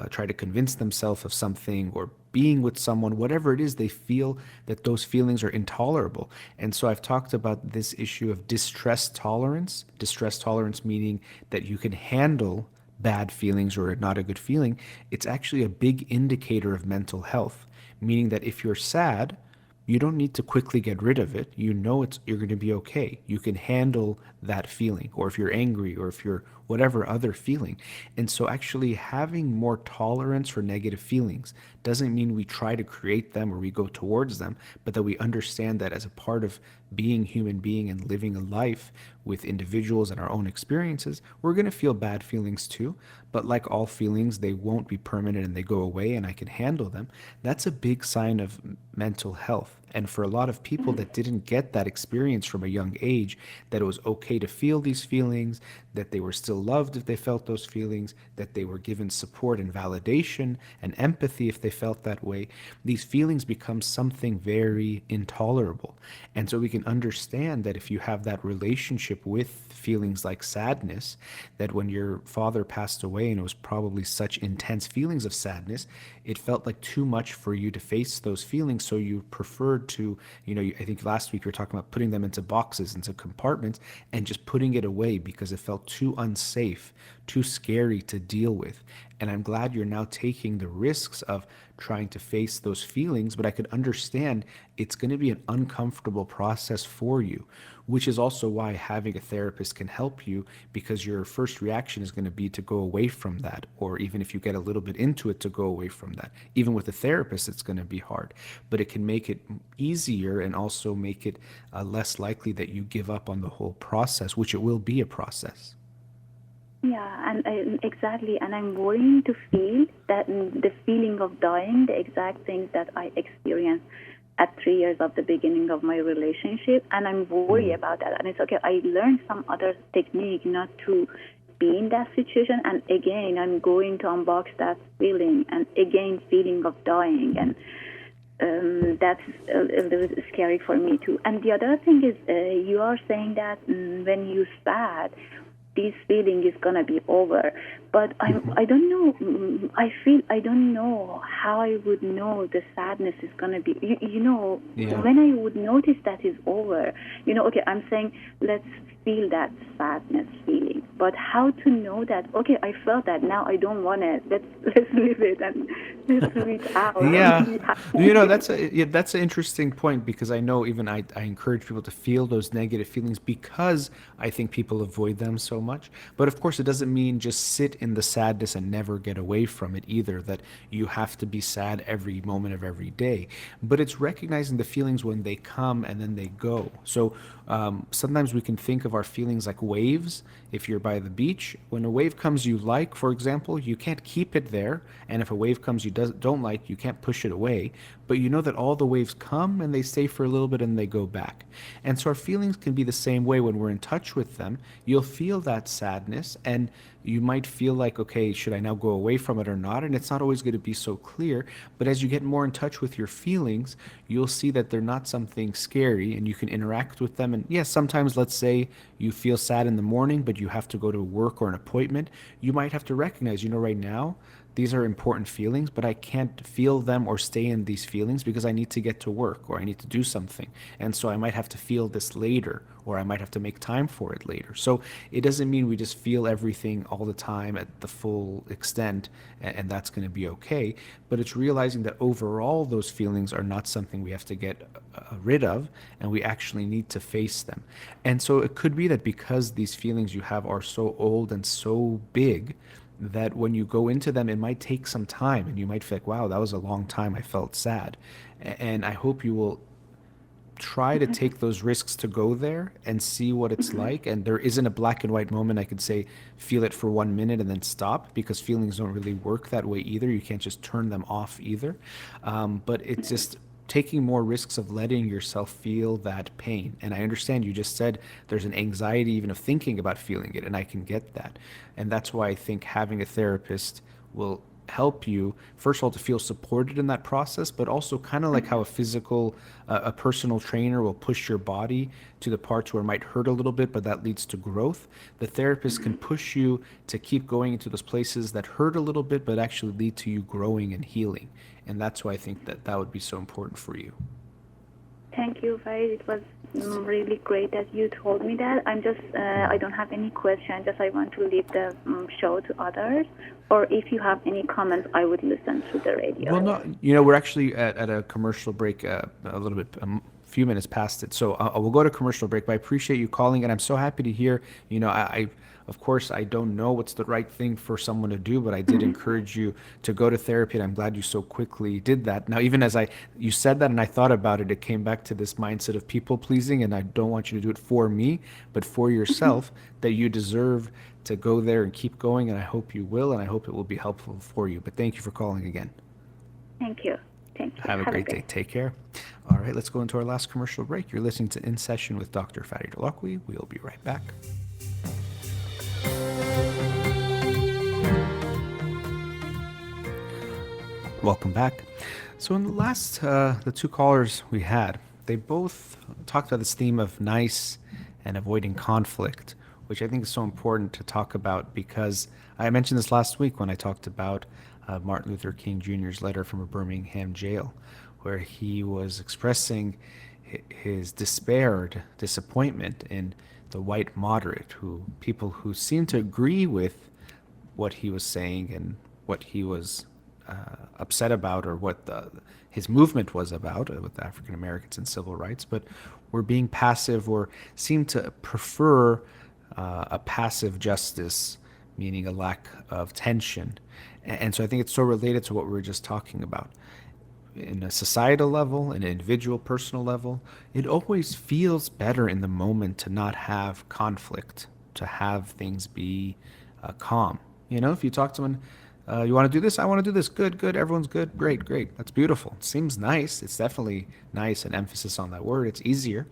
try to convince themselves of something, or being with someone, whatever it is, they feel that those feelings are intolerable. And so I've talked about this issue of distress tolerance. Distress tolerance meaning that you can handle bad feelings or not a good feeling. It's actually a big indicator of mental health, meaning that if you're sad, you don't need to quickly get rid of it. You know you're going to be okay. You can handle that feeling, or if you're angry, or if you're whatever other feeling. And so actually having more tolerance for negative feelings doesn't mean we try to create them or we go towards them, but that we understand that as a part of being human being and living a life with individuals and our own experiences, we're going to feel bad feelings too. But like all feelings, they won't be permanent and they go away, and I can handle them. That's a big sign of mental health. And for a lot of people that didn't get that experience from a young age, that it was okay to feel these feelings, that they were still loved if they felt those feelings, that they were given support and validation and empathy if they felt that way, these feelings become something very intolerable. And so we can understand that if you have that relationship with feelings like sadness, that when your father passed away and it was probably such intense feelings of sadness, it felt like too much for you to face those feelings. So you preferred to, I think last week we were talking about putting them into boxes, into compartments, and just putting it away because it felt too unsafe, too scary to deal with. And I'm glad you're now taking the risks of trying to face those feelings, but I could understand it's going to be an uncomfortable process for you, which is also why having a therapist can help you, because your first reaction is going to be to go away from that, or even if you get a little bit into it, to go away from that. Even with a therapist, it's going to be hard, but it can make it easier and also make it less likely that you give up on the whole process, which it will be a process. yeah, and exactly, and I'm worrying to feel that the feeling of dying, the exact things that I experienced at 3 years of the beginning of my relationship, and I'm worried about that. And it's okay, I learned some other technique not to be in that situation, and again, I'm going to unbox that feeling, and again, feeling of dying, and that's a little scary for me too. And the other thing is, you are saying that when you're sad, this feeling is gonna be over, but I don't know. I feel I don't know how I would know the sadness is gonna be. Yeah. When I would notice that is over. Okay, I'm saying let's feel that sadness feeling, but how to know that? Okay, I felt that, now I don't want it. Let's leave it and let's reach out. Yeah, that's an interesting point, because I know even I encourage people to feel those negative feelings because I think people avoid them so much. But of course, it doesn't mean just sit in the sadness and never get away from it either, that you have to be sad every moment of every day. But it's recognizing the feelings when they come and then they go. So sometimes we can think of our feelings like waves. If you're by the beach, when a wave comes you like, for example, you can't keep it there. And if a wave comes you don't like, you can't push it away. But you know that all the waves come and they stay for a little bit and they go back. And so our feelings can be the same way when we're in touch with them. You'll feel that sadness, and you might feel like, okay, should I now go away from it or not? And it's not always going to be so clear. But as you get more in touch with your feelings, you'll see that they're not something scary, and you can interact with them. And yes, sometimes, let's say you feel sad in the morning, but you have to go to work or an appointment. You might have to recognize, right now, these are important feelings, but I can't feel them or stay in these feelings because I need to get to work or I need to do something. And so I might have to feel this later, or I might have to make time for it later. So it doesn't mean we just feel everything all the time at the full extent and that's going to be okay. But it's realizing that overall those feelings are not something we have to get rid of, and we actually need to face them. And so it could be that because these feelings you have are so old and so big, that when you go into them, it might take some time and you might feel like, wow, that was a long time I felt sad. And I hope you will try to take those risks to go there and see what it's like. And there isn't a black and white moment I could say, feel it for 1 minute and then stop, because feelings don't really work that way either. You can't just turn them off either. But it's just taking more risks of letting yourself feel that pain. And I understand you just said there's an anxiety even of thinking about feeling it, and I can get that. And that's why I think having a therapist will help you, first of all, to feel supported in that process, but also kind of like how a personal trainer will push your body to the parts where it might hurt a little bit, but that leads to growth. The therapist can push you to keep going into those places that hurt a little bit, but actually lead to you growing and healing. And that's why I think that that would be so important for you. Thank you, Farid. It was really great that you told me that. I don't have any question. I want to leave the show to others. Or if you have any comments, I would listen to the radio. Well, no, we're actually at a commercial break, a little bit, a few minutes past it. So we'll go to commercial break, but I appreciate you calling, and I'm so happy to hear, of course, I don't know what's the right thing for someone to do, but I did encourage you to go to therapy, and I'm glad you so quickly did that. Now, even as you said that and I thought about it, it came back to this mindset of people pleasing, and I don't want you to do it for me, but for yourself, that you deserve to go there and keep going, and I hope you will, and I hope it will be helpful for you. But thank you for calling again. Thank you. Thank you. Have a great day. Take care. All right, let's go into our last commercial break. You're listening to In Session with Dr. Farid Holakouee. We'll be right back. Welcome back. So in the last, the two callers we had, they both talked about this theme of nice and avoiding conflict, which I think is so important to talk about, because I mentioned this last week when I talked about Martin Luther King Jr.'s letter from a Birmingham jail, where he was expressing his disappointment in the white moderate, people who seemed to agree with what he was saying and what he was upset about, or what his movement was about with African Americans and civil rights, but were being passive or seemed to prefer a passive justice, meaning a lack of tension. And so I think it's so related to what we were just talking about. In a societal level, an individual personal level, it always feels better in the moment to not have conflict, to have things be calm. If you talk to someone, you want to do this? I want to do this. Good. Everyone's good. Great. That's beautiful. It seems nice. It's definitely nice, an emphasis on that word. It's easier.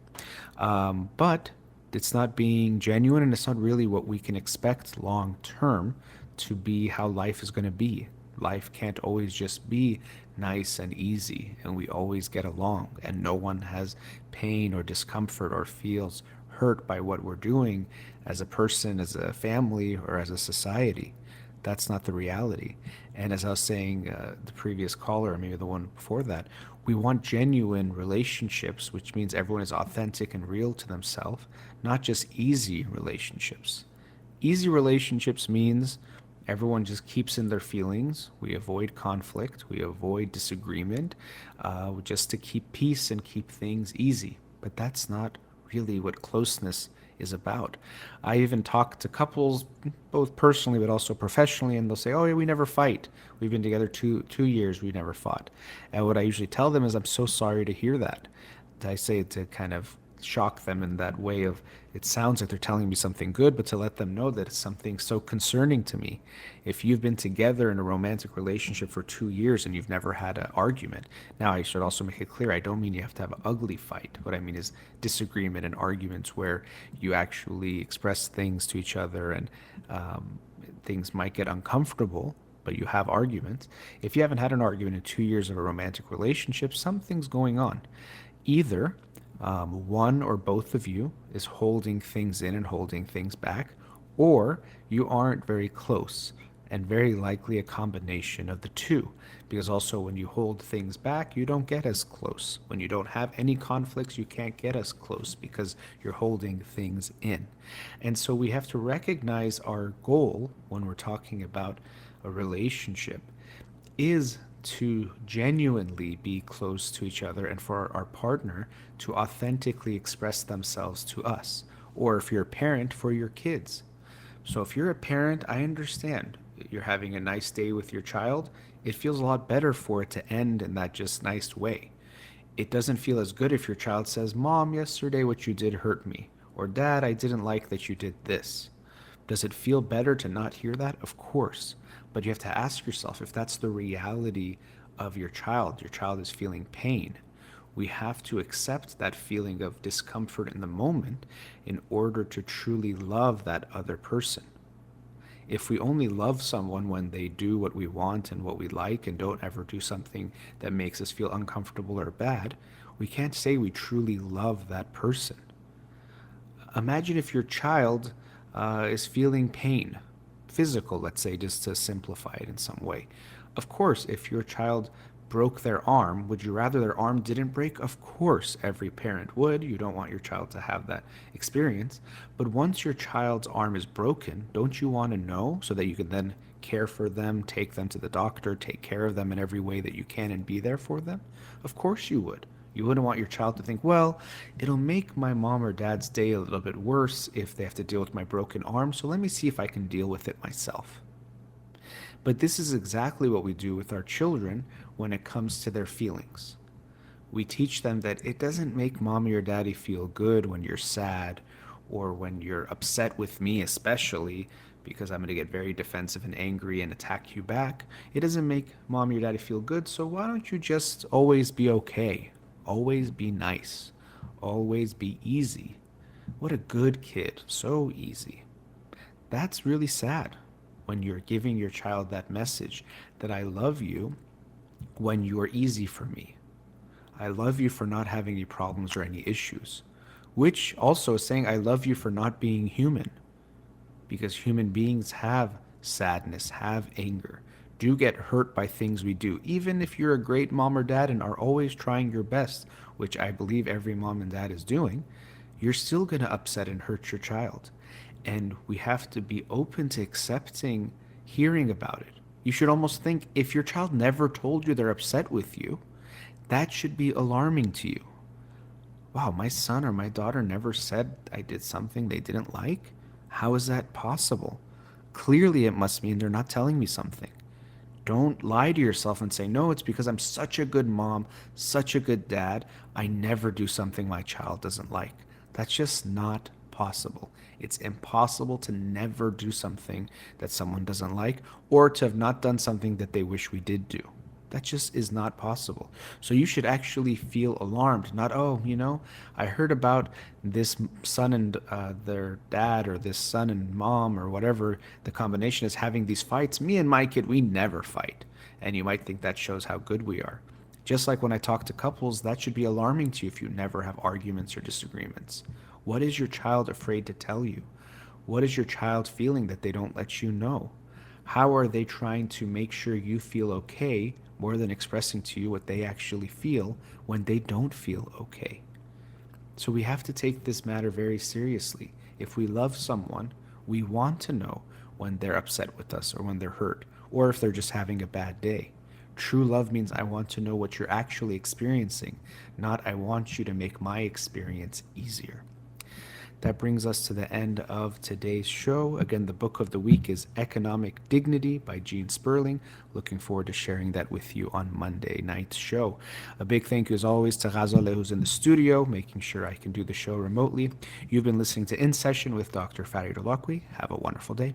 But it's not being genuine, and it's not really what we can expect long term to be how life is going to be. Life can't always just be nice and easy, and we always get along, and no one has pain or discomfort or feels hurt by what we're doing as a person, as a family, or as a society. That's not the reality. And as I was saying, the previous caller, or maybe the one before that, we want genuine relationships, which means everyone is authentic and real to themselves, not just easy relationships. Easy relationships means everyone just keeps in their feelings. We avoid conflict. We avoid disagreement, just to keep peace and keep things easy. But that's not really what closeness is about. I even talk to couples, both personally but also professionally, and they'll say, oh yeah, we never fight. We've been together two years, we never fought. And what I usually tell them is, I'm so sorry to hear that. I say it to kind of shock them in that way of, it sounds like they're telling me something good, but to let them know that it's something so concerning to me. If you've been together in a romantic relationship for 2 years and you've never had an argument, now I should also make it clear, I don't mean you have to have an ugly fight. What I mean is disagreement and arguments where you actually express things to each other, and things might get uncomfortable, but you have arguments. If you haven't had an argument in 2 years of a romantic relationship, something's going on. Either one or both of you is holding things in and holding things back, or you aren't very close, and very likely a combination of the two, because also when you hold things back, you don't get as close. When you don't have any conflicts, you can't get as close because you're holding things in. And so we have to recognize our goal when we're talking about a relationship is to genuinely be close to each other, and for our partner to authentically express themselves to us, or if you're a parent, for your kids. So if you're a parent, I understand you're having a nice day with your child, it feels a lot better for it to end in that just nice way. It doesn't feel as good if your child says, Mom, yesterday what you did hurt me, or Dad, I didn't like that you did this. Does it feel better to not hear that? Of course. But you have to ask yourself if that's the reality of your child. Your child is feeling pain. We have to accept that feeling of discomfort in the moment in order to truly love that other person. If we only love someone when they do what we want and what we like and don't ever do something that makes us feel uncomfortable or bad, we can't say we truly love that person. Imagine if your child is feeling pain, physical, let's say, just to simplify it in some way. Of course, if your child broke their arm, would you rather their arm didn't break? Of course, every parent would. You don't want your child to have that experience. But once your child's arm is broken, don't you want to know so that you can then care for them, take them to the doctor, take care of them in every way that you can and be there for them? Of course you would. You wouldn't want your child to think, well, it'll make my mom or dad's day a little bit worse if they have to deal with my broken arm, so let me see if I can deal with it myself. But this is exactly what we do with our children when it comes to their feelings. We teach them that it doesn't make mommy or daddy feel good when you're sad or when you're upset with me, especially because I'm going to get very defensive and angry and attack you back. It doesn't make mommy or daddy feel good, so why don't you just always be okay? Always be nice. Always be easy. What a good kid. So easy. That's really sad when you're giving your child that message that I love you when you're easy for me. I love you for not having any problems or any issues, which also is saying I love you for not being human, because human beings have sadness, have anger, do get hurt by things we do. Even if you're a great mom or dad and are always trying your best, which I believe every mom and dad is doing, you're still going to upset and hurt your child. And we have to be open to accepting hearing about it. You should almost think if your child never told you they're upset with you, that should be alarming to you. Wow, my son or my daughter never said I did something they didn't like? How is that possible? Clearly, it must mean they're not telling me something. Don't lie to yourself and say, no, it's because I'm such a good mom, such a good dad, I never do something my child doesn't like. That's just not possible. It's impossible to never do something that someone doesn't like or to have not done something that they wish we did do. That just is not possible. So you should actually feel alarmed, not, oh, I heard about this son and their dad, or this son and mom, or whatever the combination is, having these fights. Me and my kid, we never fight. And you might think that shows how good we are. Just like when I talk to couples, that should be alarming to you if you never have arguments or disagreements. What is your child afraid to tell you? What is your child feeling that they don't let you know? How are they trying to make sure you feel okay more than expressing to you what they actually feel when they don't feel okay? So we have to take this matter very seriously. If we love someone, we want to know when they're upset with us or when they're hurt, or if they're just having a bad day. True love means I want to know what you're actually experiencing, not I want you to make my experience easier. That brings us to the end of today's show. Again, the book of the week is Economic Dignity by Gene Sperling. Looking forward to sharing that with you on Monday night's show. A big thank you as always to Ghazaleh, who's in the studio, making sure I can do the show remotely. You've been listening to In Session with Dr. Farid Holakouee. Have a wonderful day.